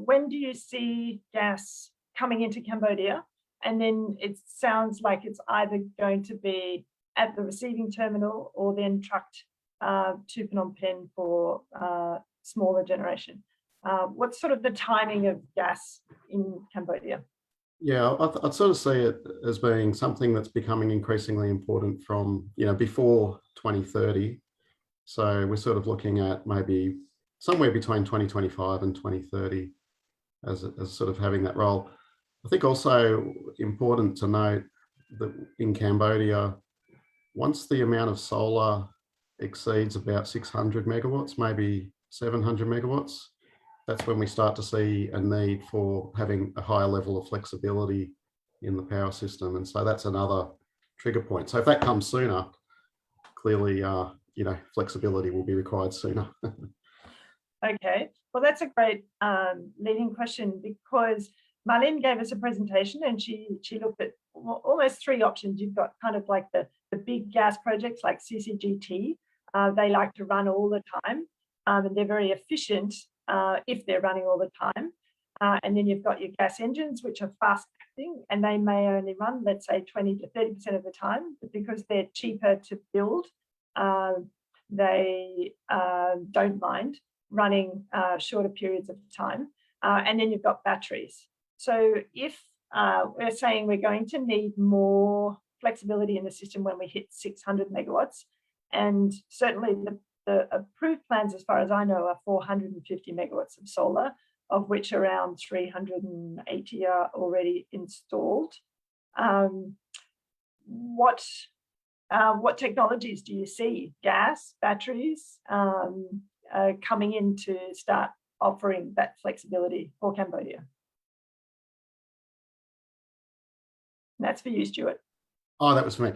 When do you see gas coming into Cambodia? And then it sounds like it's either going to be at the receiving terminal or then trucked to Phnom Penh for smaller generation. What's sort of the timing of gas in Cambodia? Yeah, I'd sort of see it as being something that's becoming increasingly important from, you know, before 2030. So we're sort of looking at maybe somewhere between 2025 and 2030 as sort of having that role. I think also important to note that in Cambodia, once the amount of solar exceeds about 600 megawatts, maybe 700 megawatts, that's when we start to see a need for having a higher level of flexibility in the power system. And so that's another trigger point. So if that comes sooner, clearly, you know, flexibility will be required sooner. Okay, well, that's a great leading question, because Marlene gave us a presentation and she looked at almost three options. You've got kind of like the big gas projects like CCGT. They like to run all the time, and they're very efficient if they're running all the time. And then you've got your gas engines, which are fast acting, and they may only run, let's say, 20 to 30% of the time, but because they're cheaper to build, they don't mind running shorter periods of time. And then you've got batteries. So if we're saying we're going to need more flexibility in the system when we hit 600 megawatts, and certainly the approved plans, as far as I know, are 450 megawatts of solar, of which around 380 are already installed. What technologies do you see, gas, batteries, coming in to start offering that flexibility for Cambodia? And that's for you, Stuart. Oh, that was for me.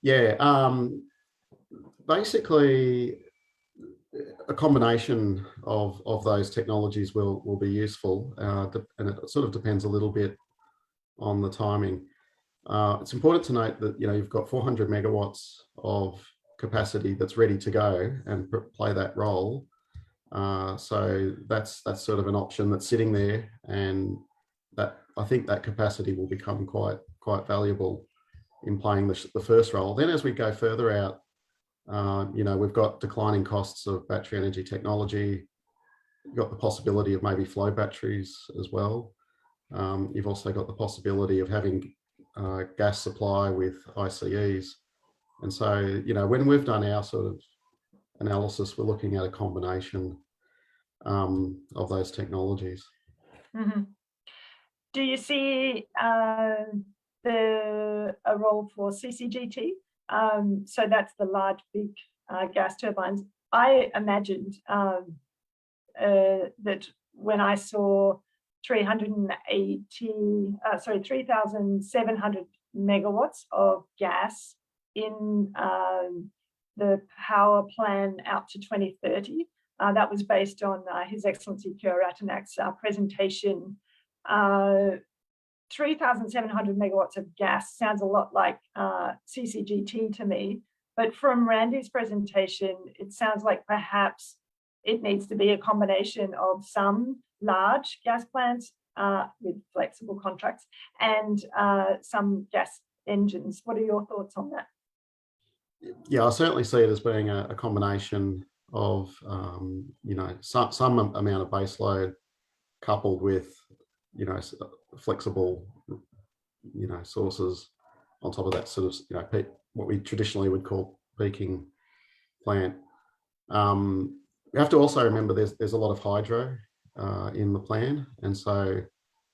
Yeah. Basically, a combination of those technologies will be useful, and it sort of depends a little bit on the timing. It's important to note that, you know, you've got 400 megawatts of capacity that's ready to go and play that role. So that's sort of an option that's sitting there, and that I think that capacity will become quite valuable in playing the first role. Then as we go further out, We've got declining costs of battery energy technology. You've got the possibility of maybe flow batteries as well. You've also got the possibility of having gas supply with ICEs. And so, when we've done our sort of analysis, we're looking at a combination of those technologies. Mm-hmm. Do you see a role for CCGT? So that's the large, big gas turbines. I imagined that when I saw 3,700 megawatts of gas in the power plan out to 2030. That was based on His Excellency Kyo Ratanak's presentation. 3,700 megawatts of gas sounds a lot like CCGT to me, but from Randy's presentation, it sounds like perhaps it needs to be a combination of some large gas plants with flexible contracts and some gas engines. What are your thoughts on that? Yeah, I certainly see it as being a combination of, some amount of baseload coupled with, flexible, sources on top of that sort of, what we traditionally would call peaking plant. We have to also remember there's a lot of hydro in the plan, and so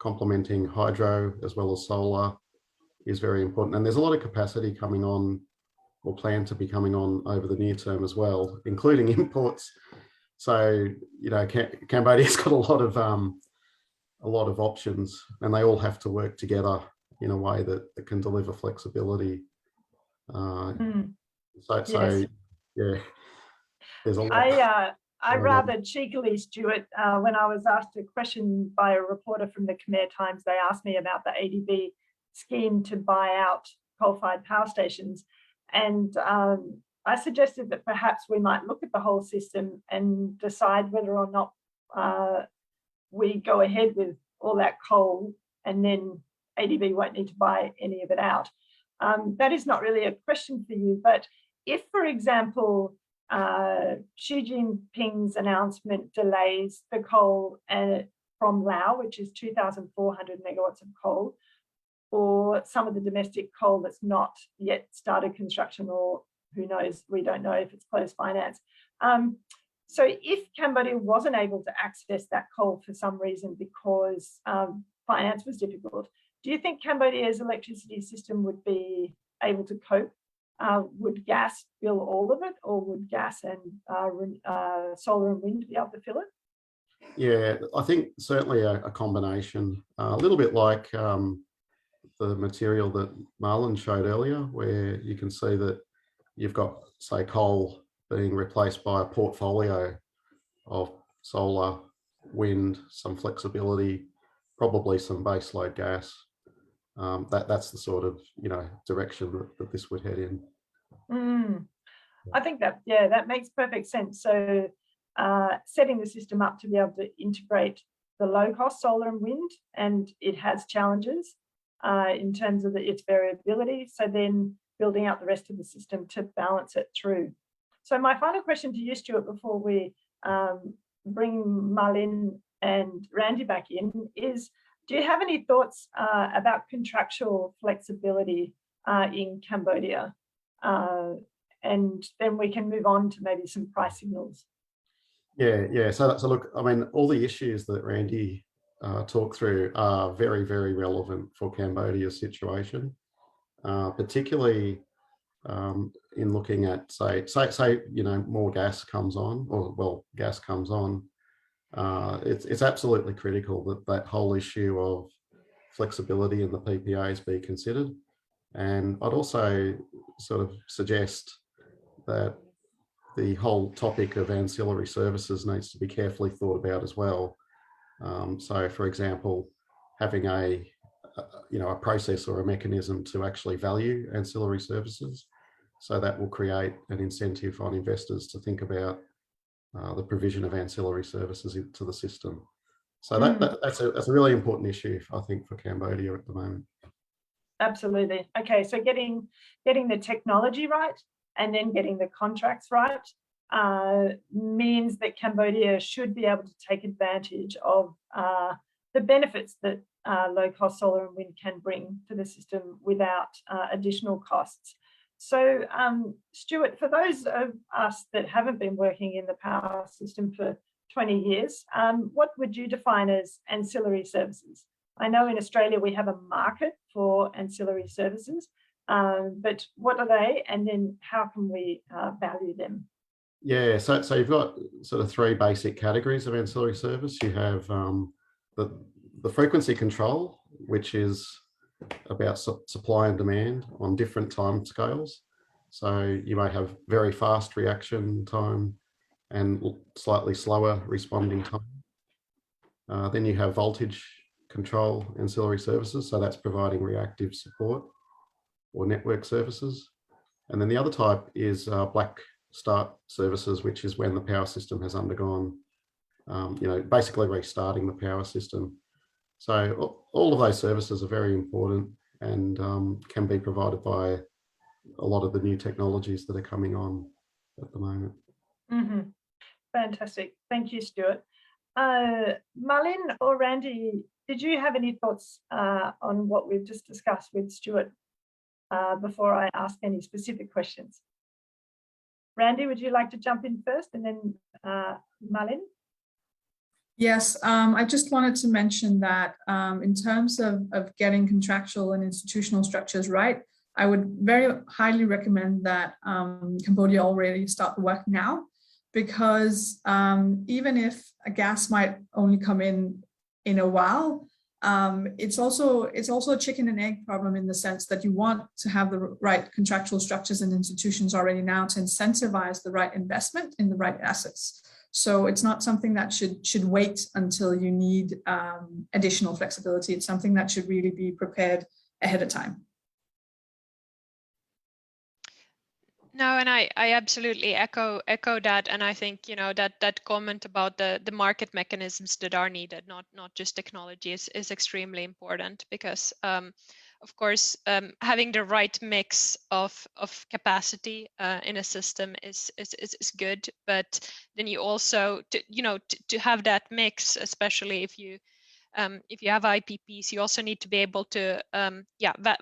complementing hydro as well as solar is very important. And there's a lot of capacity coming on or planned to be coming on over the near term as well, including imports. So, Cambodia's got a lot of options, and they all have to work together in a way that can deliver flexibility. Yes. Yeah, there's a lot. I rather cheekily, Stuart, when I was asked a question by a reporter from the Khmer Times, they asked me about the ADB scheme to buy out coal-fired power stations. And I suggested that perhaps we might look at the whole system and decide whether or not we go ahead with all that coal, and then ADB won't need to buy any of it out. That is not really a question for you, but if, for example, Xi Jinping's announcement delays the coal from Laos, which is 2,400 megawatts of coal, or some of the domestic coal that's not yet started construction, or who knows, we don't know if it's closed finance. So if Cambodia wasn't able to access that coal for some reason because finance was difficult, do you think Cambodia's electricity system would be able to cope? Would gas fill all of it, or would gas and solar and wind be able to fill it? Yeah, I think certainly a combination, a little bit like the material that Marlon showed earlier, where you can see that you've got, say, coal being replaced by a portfolio of solar, wind, some flexibility, probably some baseload gas. That's the sort of direction that this would head in. I think that makes perfect sense. So setting the system up to be able to integrate the low-cost solar and wind, and it has challenges in terms of its variability. So then building out the rest of the system to balance it through. So my final question to you, Stuart, before we bring Marlene and Randy back in is, do you have any thoughts about contractual flexibility in Cambodia? And then we can move on to maybe some price signals. Yeah. So look, I mean, all the issues that Randy talked through are very, very relevant for Cambodia's situation, particularly in looking at, say, more gas comes on, gas comes on. It's absolutely critical that whole issue of flexibility in the PPAs be considered. And I'd also sort of suggest that the whole topic of ancillary services needs to be carefully thought about as well. So, for example, having a process or a mechanism to actually value ancillary services, so that will create an incentive on investors to think about the provision of ancillary services into the system. So that's a really important issue, I think, for Cambodia at the moment. Absolutely. Okay, so getting the technology right and then getting the contracts right means that Cambodia should be able to take advantage of the benefits that low-cost solar and wind can bring to the system without additional costs. So, Stuart, for those of us that haven't been working in the power system for 20 years, what would you define as ancillary services? I know in Australia we have a market for ancillary services, but what are they, and then how can we value them? Yeah, so you've got sort of three basic categories of ancillary service. You have the frequency control, which is about supply and demand on different time scales. So you may have very fast reaction time and slightly slower responding time. Then you have voltage control ancillary services. So that's providing reactive support or network services. And then the other type is black start services, which is when the power system has undergone, basically restarting the power system. So all of those services are very important and can be provided by a lot of the new technologies that are coming on at the moment. Mm-hmm. Fantastic. Thank you, Stuart. Marlene or Randy, did you have any thoughts on what we've just discussed with Stuart before I ask any specific questions? Randy, would you like to jump in first, and then Marlene? Yes, I just wanted to mention that in terms of getting contractual and institutional structures right, I would very highly recommend that Cambodia already start the work now, because even if a gas might only come in a while, it's also a chicken and egg problem, in the sense that you want to have the right contractual structures and institutions already now to incentivize the right investment in the right assets. So it's not something that should wait until you need additional flexibility. It's something that should really be prepared ahead of time. No, and I absolutely echo that, and I think that comment about the market mechanisms that are needed, not just technology, is extremely important, because of course having the right mix of capacity in a system is good, but then you also to have that mix, especially if you have IPPs, you also need to be able to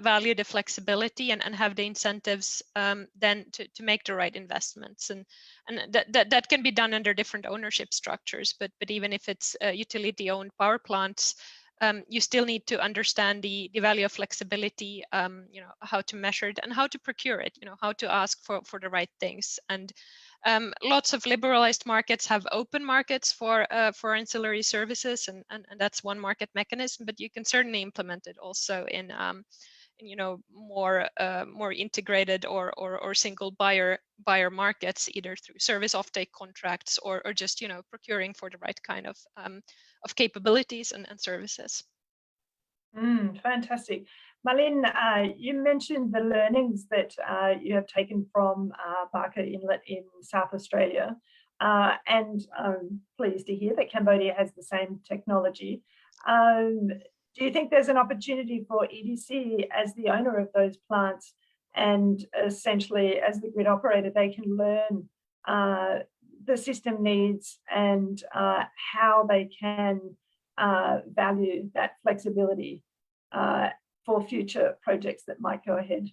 value the flexibility and have the incentives then to make the right investments, and that can be done under different ownership structures. But even if it's utility owned power plants, you still need to understand the value of flexibility, how to measure it and how to procure it, how to ask for the right things. And lots of liberalized markets have open markets for ancillary services, and that's one market mechanism, but you can certainly implement it also in more integrated or single buyer markets, either through service offtake contracts or just procuring for the right kind of capabilities and services. Fantastic. Marlene, you mentioned the learnings that you have taken from Barker Inlet in South Australia, and I'm pleased to hear that Cambodia has the same technology. Do you think there's an opportunity for EDC, as the owner of those plants and essentially as the grid operator, they can learn the system needs and how they can value that flexibility for future projects that might go ahead?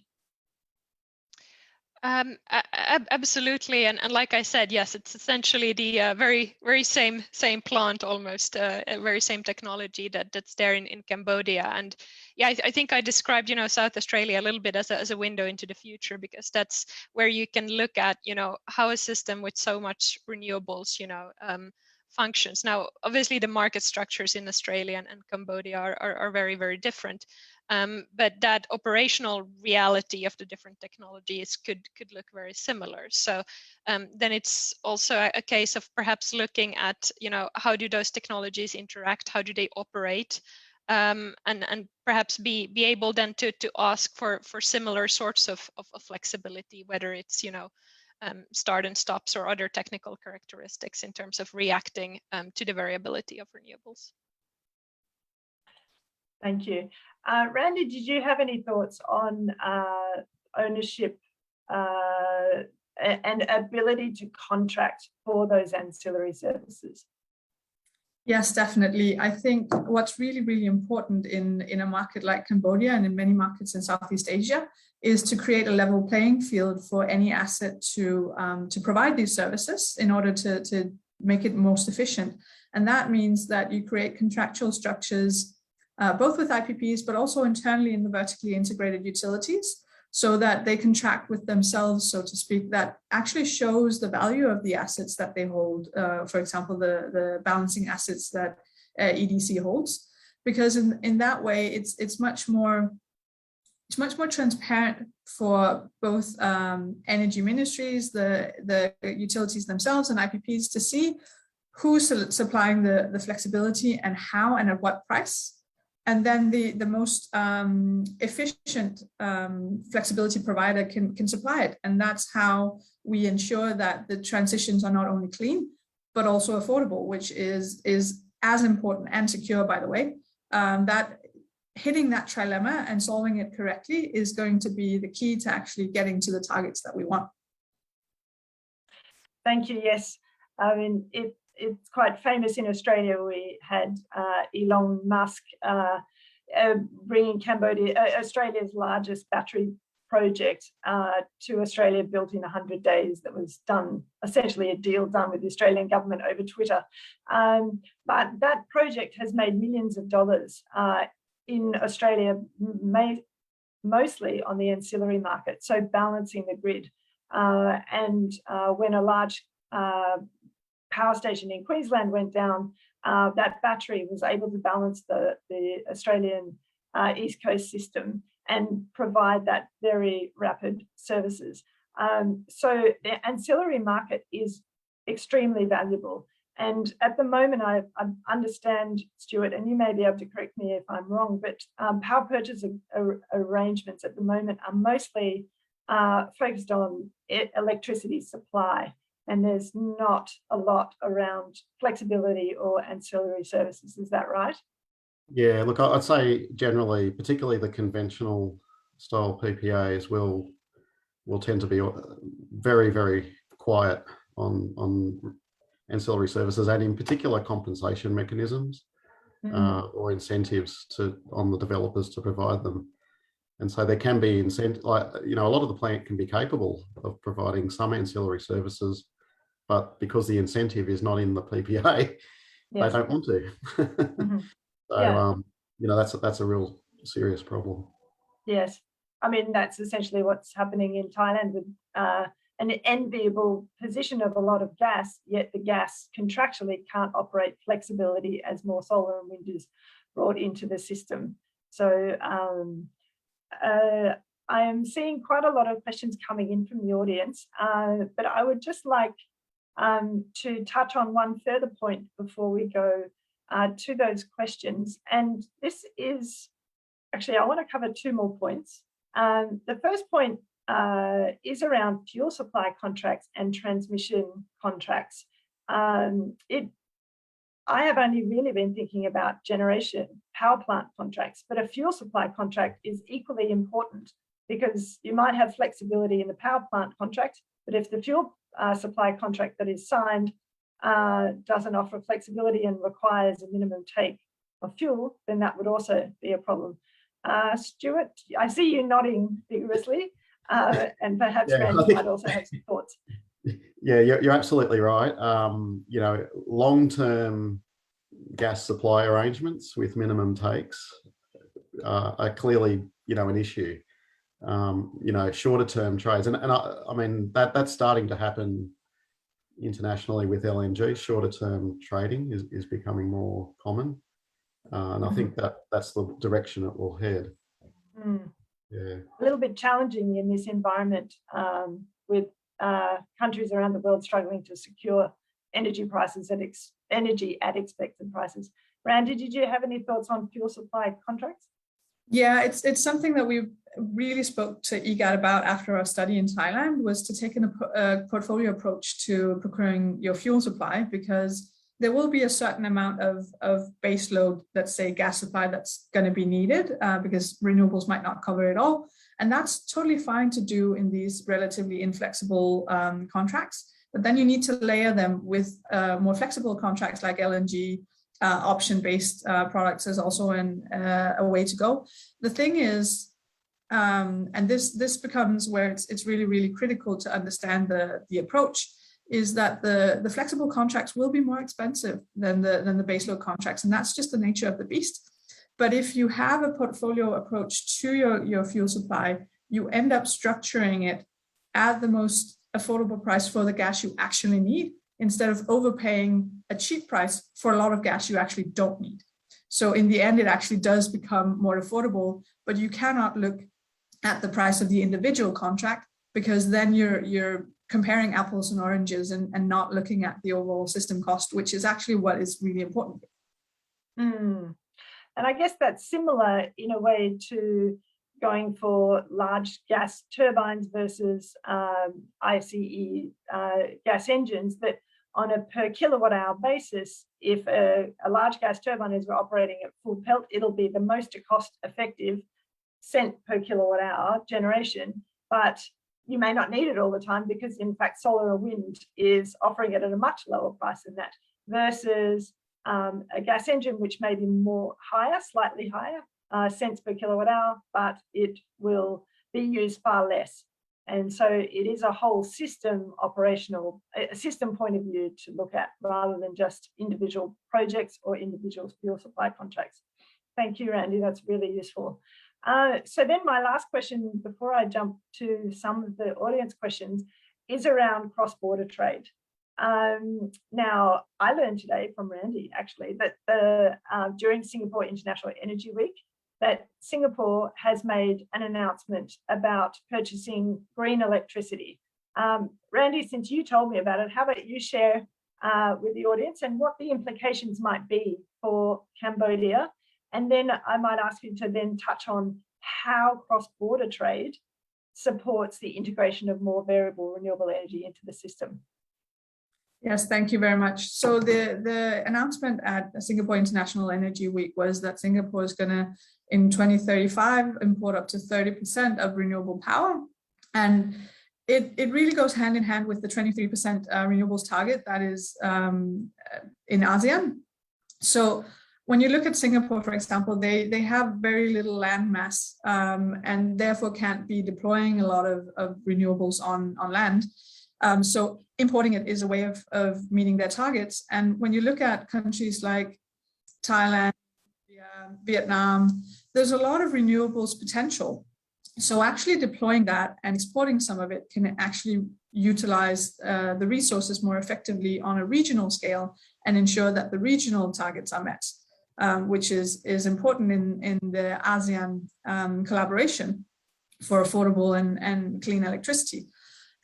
Absolutely, and like I said, yes, it's essentially the very same plant, almost very same technology that's there in Cambodia. And yeah, I think I described South Australia a little bit as a window into the future, because that's where you can look at how a system with so much renewables functions. Now, obviously, the market structures in Australia and Cambodia are very different. But that operational reality of the different technologies could look very similar. So then it's also a case of perhaps looking at how do those technologies interact, how do they operate, and perhaps be able then to ask for similar sorts of flexibility, whether it's start and stops or other technical characteristics in terms of reacting to the variability of renewables. Thank you. Randy, did you have any thoughts on ownership and ability to contract for those ancillary services? Yes, definitely. I think what's really, really important in a market like Cambodia and in many markets in Southeast Asia is to create a level playing field for any asset to provide these services in order to make it most efficient. And that means that you create contractual structures, both with IPPs, but also internally in the vertically integrated utilities, so that they contract with themselves, so to speak, that actually shows the value of the assets that they hold. For example, the balancing assets that EDC holds, because in that way, it's much more transparent for both energy ministries, the utilities themselves, and IPPs to see who's supplying the flexibility and how and at what price. And then the most efficient flexibility provider can supply it. And that's how we ensure that the transitions are not only clean, but also affordable, which is as important and secure, by the way. That hitting that trilemma and solving it correctly is going to be the key to actually getting to the targets that we want. Thank you. Yes, I mean, it's quite famous in Australia. We had Elon Musk bringing Australia's largest battery project to Australia, built in 100 days. That was done, essentially a deal done with the Australian government over Twitter. But that project has made millions of dollars in Australia, mostly on the ancillary market, so balancing the grid. And when a large power station in Queensland went down, that battery was able to balance the Australian East Coast system and provide that very rapid services. So the ancillary market is extremely valuable. And at the moment, I understand, Stuart, and you may be able to correct me if I'm wrong, but power purchase arrangements at the moment are mostly focused on electricity supply. And there's not a lot around flexibility or ancillary services. Is that right? Yeah, look, I'd say generally, particularly the conventional style PPAs will tend to be very, very quiet on ancillary services, and in particular compensation mechanisms or incentives on the developers to provide them. And so there can be incentive, a lot of the plant can be capable of providing some ancillary services, but because the incentive is not in the PPA, they don't want to. So, that's a real serious problem. Yes. I mean, that's essentially what's happening in Thailand with an enviable position of a lot of gas, yet the gas contractually can't operate flexibility as more solar and wind is brought into the system. So I am seeing quite a lot of questions coming in from the audience, but I would just like to touch on one further point before we go to those questions. And this is, actually, I want to cover two more points. The first point is around fuel supply contracts and transmission contracts. I have only really been thinking about generation power plant contracts, but a fuel supply contract is equally important, because you might have flexibility in the power plant contract, but if the fuel supply contract that is signed doesn't offer flexibility and requires a minimum take of fuel, then that would also be a problem. Stuart, I see you nodding vigorously, and perhaps Randy might also have some thoughts. Yeah, you're absolutely right. Long-term gas supply arrangements with minimum takes are clearly, an issue. Shorter-term trades, and I mean that's starting to happen internationally with LNG. Shorter-term trading is becoming more common, and I think that's the direction it will head. Yeah, a little bit challenging in this environment with countries around the world struggling to secure energy prices energy at expected prices. Randy, did you have any thoughts on fuel supply contracts? Yeah, it's something that we really spoke to EGAT about after our study in Thailand, was to take a portfolio approach to procuring your fuel supply, because there will be a certain amount of base load, let's say gas supply, that's going to be needed because renewables might not cover it all. And that's totally fine to do in these relatively inflexible contracts. But then you need to layer them with more flexible contracts like LNG, option-based products is also a way to go. The thing is, and this becomes where it's really, really critical to understand the approach, is that the flexible contracts will be more expensive than the baseload contracts, and that's just the nature of the beast. But if you have a portfolio approach to your fuel supply, you end up structuring it at the most affordable price for the gas you actually need, instead of overpaying a cheap price for a lot of gas you actually don't need. So in the end, it actually does become more affordable, but you cannot look at the price of the individual contract, because then you're comparing apples and oranges and not looking at the overall system cost, which is actually what is really important. And I guess that's similar in a way to going for large gas turbines versus ICE gas engines, that on a per kilowatt hour basis, if a large gas turbine is operating at full pelt, it'll be the most cost effective cent per kilowatt hour generation, but you may not need it all the time, because in fact solar or wind is offering it at a much lower price than that, versus a gas engine, which may be slightly higher cents per kilowatt hour, but it will be used far less. And so it is a whole system point of view to look at, rather than just individual projects or individual fuel supply contracts. Thank you, Randy. That's really useful. So then my last question, before I jump to some of the audience questions, is around cross-border trade. Now, I learned today from Randy, actually, that during Singapore International Energy Week, that Singapore has made an announcement about purchasing green electricity. Randy, since you told me about it, how about you share with the audience and what the implications might be for Cambodia? And then I might ask you to then touch on how cross-border trade supports the integration of more variable renewable energy into the system. Yes, thank you very much. So the announcement at Singapore International Energy Week was that Singapore is going to, in 2035, import up to 30% of renewable power. And it really goes hand in hand with the 23% renewables target that is in ASEAN. So when you look at Singapore, for example, they have very little land mass and therefore can't be deploying a lot of renewables on land. So importing it is a way of meeting their targets. And when you look at countries like Thailand, Vietnam, there's a lot of renewables potential. So actually deploying that and exporting some of it can actually utilize the resources more effectively on a regional scale and ensure that the regional targets are met, which is important in the ASEAN collaboration for affordable and clean electricity.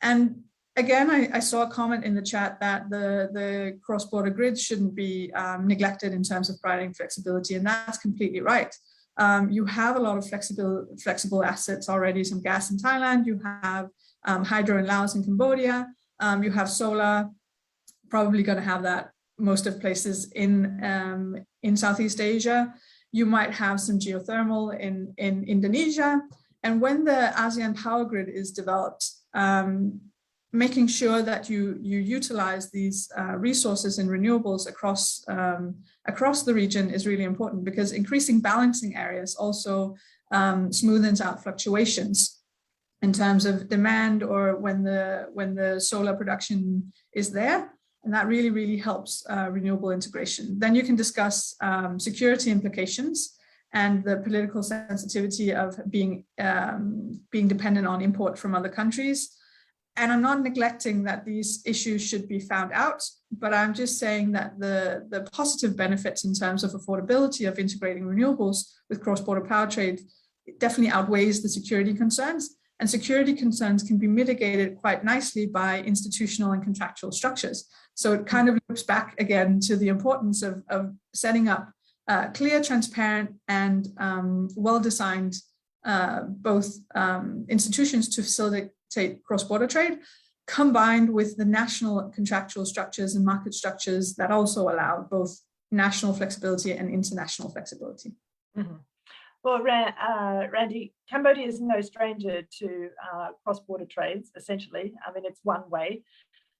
And again, I saw a comment in the chat that the cross-border grids shouldn't be neglected in terms of providing flexibility, and that's completely right. You have a lot of flexible assets already, some gas in Thailand, you have hydro in Laos and Cambodia, you have solar, probably going to have that most of places in Southeast Asia. You might have some geothermal in Indonesia. And when the ASEAN power grid is developed, making sure that you utilize these resources and renewables across the region is really important, because increasing balancing areas also smoothens out fluctuations in terms of demand or when the solar production is there. And that really, really helps renewable integration. Then you can discuss security implications and the political sensitivity of being dependent on import from other countries. And I'm not neglecting that these issues should be found out, but I'm just saying that the positive benefits in terms of affordability of integrating renewables with cross-border power trade definitely outweighs the security concerns. And security concerns can be mitigated quite nicely by institutional and contractual structures. So it kind of loops back again to the importance of setting up clear, transparent, and well-designed both institutions to facilitate cross-border trade, combined with the national contractual structures and market structures that also allow both national flexibility and international flexibility. Mm-hmm. Well, Randy, Cambodia is no stranger to cross-border trades, essentially. I mean, it's one way,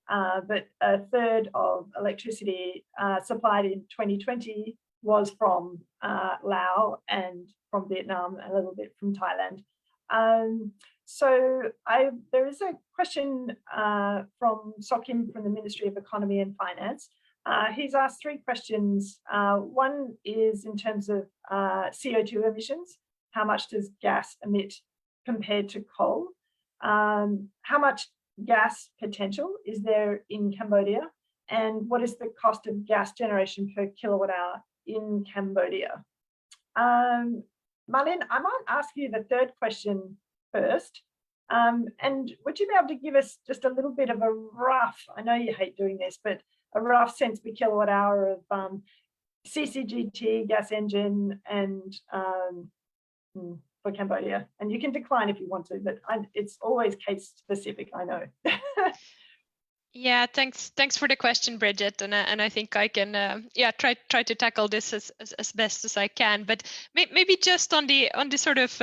but a third of electricity supplied in 2020 was from Laos and from Vietnam, a little bit from Thailand. So there is a question from Sokim from the Ministry of Economy and Finance. He's asked 3 questions. One is in terms of CO2 emissions. How much does gas emit compared to coal? How much gas potential is there in Cambodia? And what is the cost of gas generation per kilowatt hour in Cambodia? Marlene, I might ask you the 3rd question first. And would you be able to give us just a little bit of a rough, I know you hate doing this, but a rough cents per kilowatt hour of CCGT gas engine and for Cambodia? And you can decline if you want to, but it's always case specific, I know. Yeah, thanks for the question, Bridget, and I think I can try to tackle this as best as I can. But maybe just on the sort of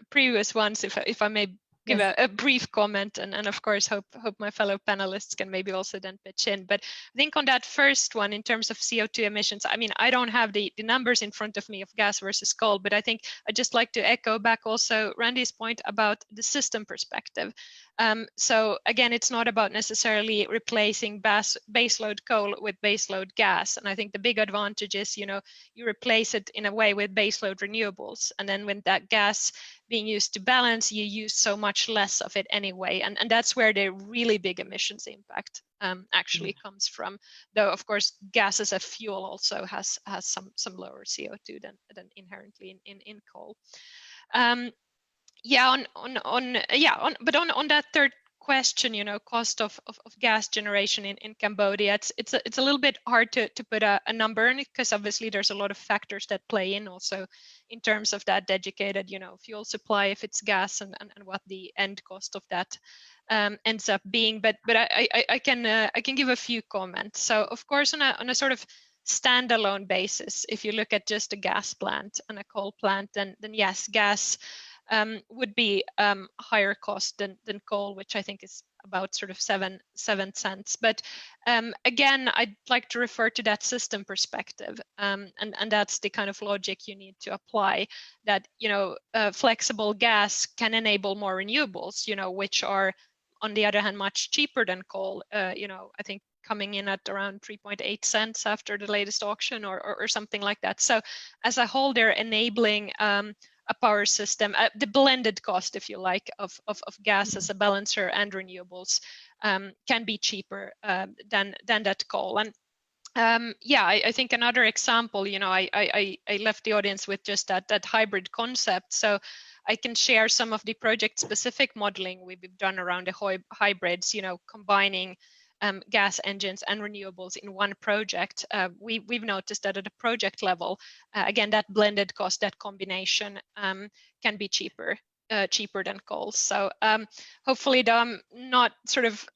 previous ones, if I may give a brief comment, and of course hope my fellow panelists can maybe also then pitch in. But I think on that first one, in terms of CO2 emissions, I mean, I don't have the numbers in front of me of gas versus coal, but I think I'd just like to echo back also Randy's point about the system perspective. So again, it's not about necessarily replacing baseload coal with baseload gas. And I think the big advantage is, you replace it in a way with baseload renewables. And then when that gas being used to balance, you use so much less of it anyway. And that's where the really big emissions impact actually comes from. Though, of course, gas as a fuel also has some lower CO2 than inherently in coal. On that 3rd question, cost of gas generation in Cambodia, it's a little bit hard to put a number on it, because obviously there's a lot of factors that play in also in terms of that dedicated fuel supply, if it's gas, and what the end cost of that ends up being. But I can give a few comments. So of course, on a sort of standalone basis, if you look at just a gas plant and a coal plant, then yes, gas would be higher cost than coal, which I think is about sort of 7 cents. But again, I'd like to refer to that system perspective, and that's the kind of logic you need to apply. That flexible gas can enable more renewables, which are on the other hand much cheaper than coal. I think coming in at around 3.8 cents after the latest auction, or something like that. So as a whole, they're enabling a power system, the blended cost, if you like, of gas as a balancer and renewables can be cheaper than that coal. And I think another example, I left the audience with just that hybrid concept. So I can share some of the project-specific modeling we've done around the hybrids, combining gas engines and renewables in one project. We've noticed that at a project level, again, that blended cost, that combination can be cheaper than coal. So hopefully, I'm not sort of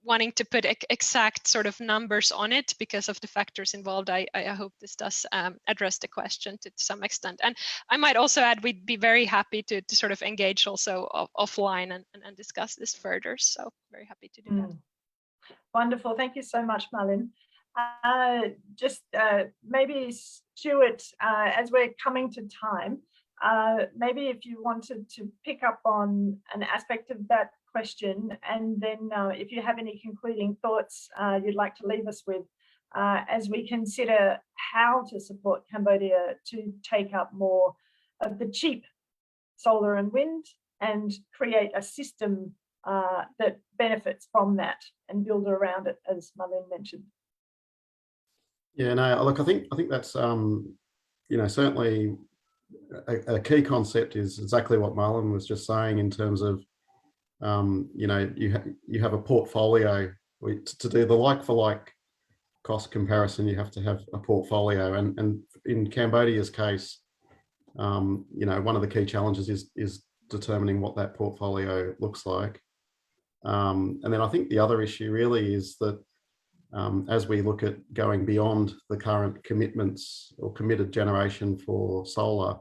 wanting to put exact sort of numbers on it because of the factors involved. I hope this does address the question to some extent. And I might also add, we'd be very happy to sort of engage also offline and discuss this further. So very happy to do that. Wonderful. Thank you so much, Marlene. Maybe Stuart, as we're coming to time, maybe if you wanted to pick up on an aspect of that question, and then if you have any concluding thoughts you'd like to leave us with as we consider how to support Cambodia to take up more of the cheap solar and wind and create a system that benefits from that and build around it, as Marlene mentioned. Yeah, no, look, I think that's certainly a key concept is exactly what Marlene was just saying in terms of you have a portfolio. To do the like-for-like cost comparison, you have to have a portfolio, and in Cambodia's case, one of the key challenges is determining what that portfolio looks like. And then I think the other issue really is that as we look at going beyond the current commitments or committed generation for solar,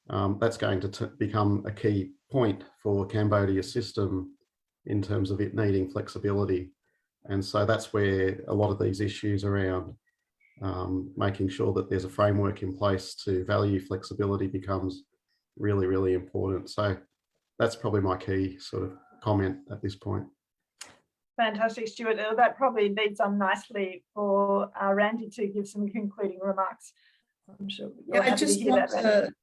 that's going to become a key point for Cambodia's system in terms of it needing flexibility. And so that's where a lot of these issues around making sure that there's a framework in place to value flexibility becomes really, really important. So that's probably my key sort of comment at this point. Fantastic, Stuart. That probably leads on nicely for Randy to give some concluding remarks. I'm sure you're happy I just to hear want that, Randy.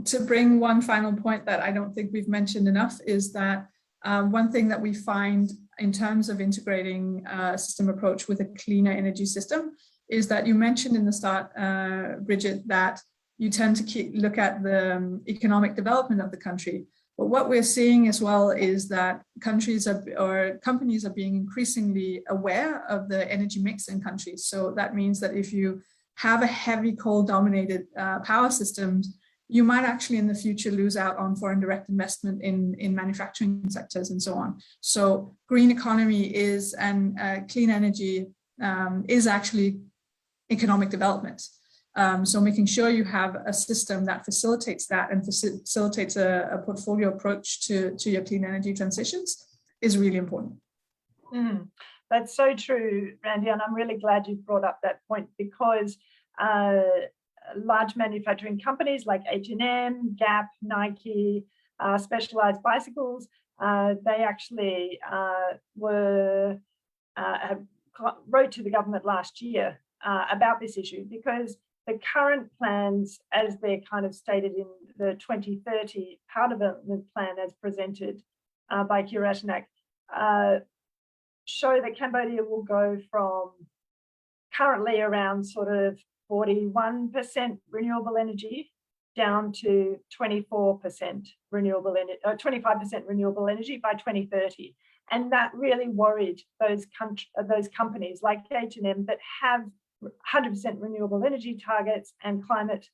to bring one final point that I don't think we've mentioned enough is that one thing that we find in terms of integrating a system approach with a cleaner energy system is that you mentioned in the start, Bridget, that you tend to look at the economic development of the country. But what we're seeing as well is that companies are being increasingly aware of the energy mix in countries. So that means that if you have a heavy coal-dominated power systems, you might actually in the future lose out on foreign direct investment in manufacturing sectors and so on. So green economy is and clean energy is actually economic development. So making sure you have a system that facilitates that and facilitates a portfolio approach to your clean energy transitions is really important. That's so true, Randy, and I'm really glad you brought up that point because large manufacturing companies like H&M, Gap, Nike, Specialized Bicycles, they actually wrote to the government last year about this issue because the current plans, as they're kind of stated in the 2030 Power Development Plan as presented by Kirashnak, show that Cambodia will go from currently around sort of 41% renewable energy down to 24% renewable energy, 25% renewable energy by 2030. And that really worried those companies like H&M that have 100% renewable energy targets and climate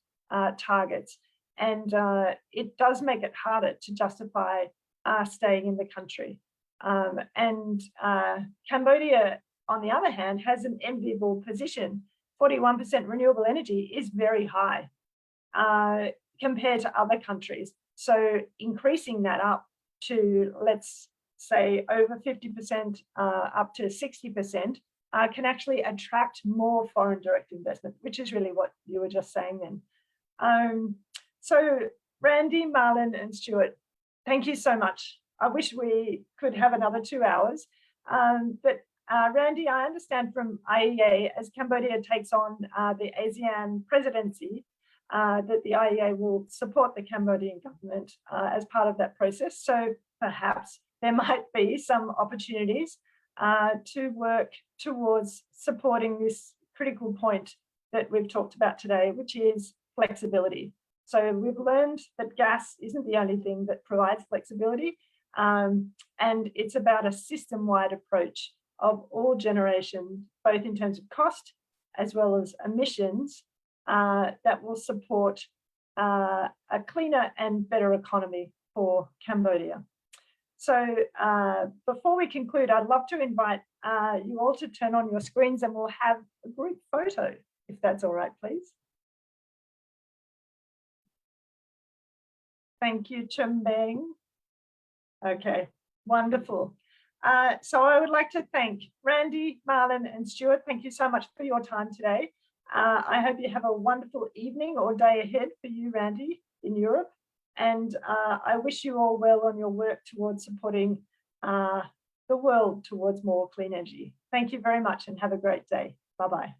targets. And it does make it harder to justify staying in the country. Cambodia, on the other hand, has an enviable position. 41% renewable energy is very high compared to other countries. So increasing that up to, let's say, over 50%, up to 60%, can actually attract more foreign direct investment, which is really what you were just saying then. So Randy, Marlon and Stuart, thank you so much. I wish we could have another 2 hours. But Randy, I understand from IEA, as Cambodia takes on the ASEAN presidency, that the IEA will support the Cambodian government as part of that process. So perhaps there might be some opportunities to work towards supporting this critical point that we've talked about today, which is flexibility. So we've learned that gas isn't the only thing that provides flexibility, and it's about a system-wide approach of all generations, both in terms of cost as well as emissions, that will support a cleaner and better economy for Cambodia. So before we conclude, I'd love to invite you all to turn on your screens and we'll have a group photo, if that's all right, please. Thank you, Chumbeng. Okay, wonderful. So I would like to thank Randy, Marlon and Stuart. Thank you so much for your time today. I hope you have a wonderful evening or day ahead for you, Randy, in Europe. And I wish you all well on your work towards supporting the world towards more clean energy. Thank you very much and have a great day. Bye-bye.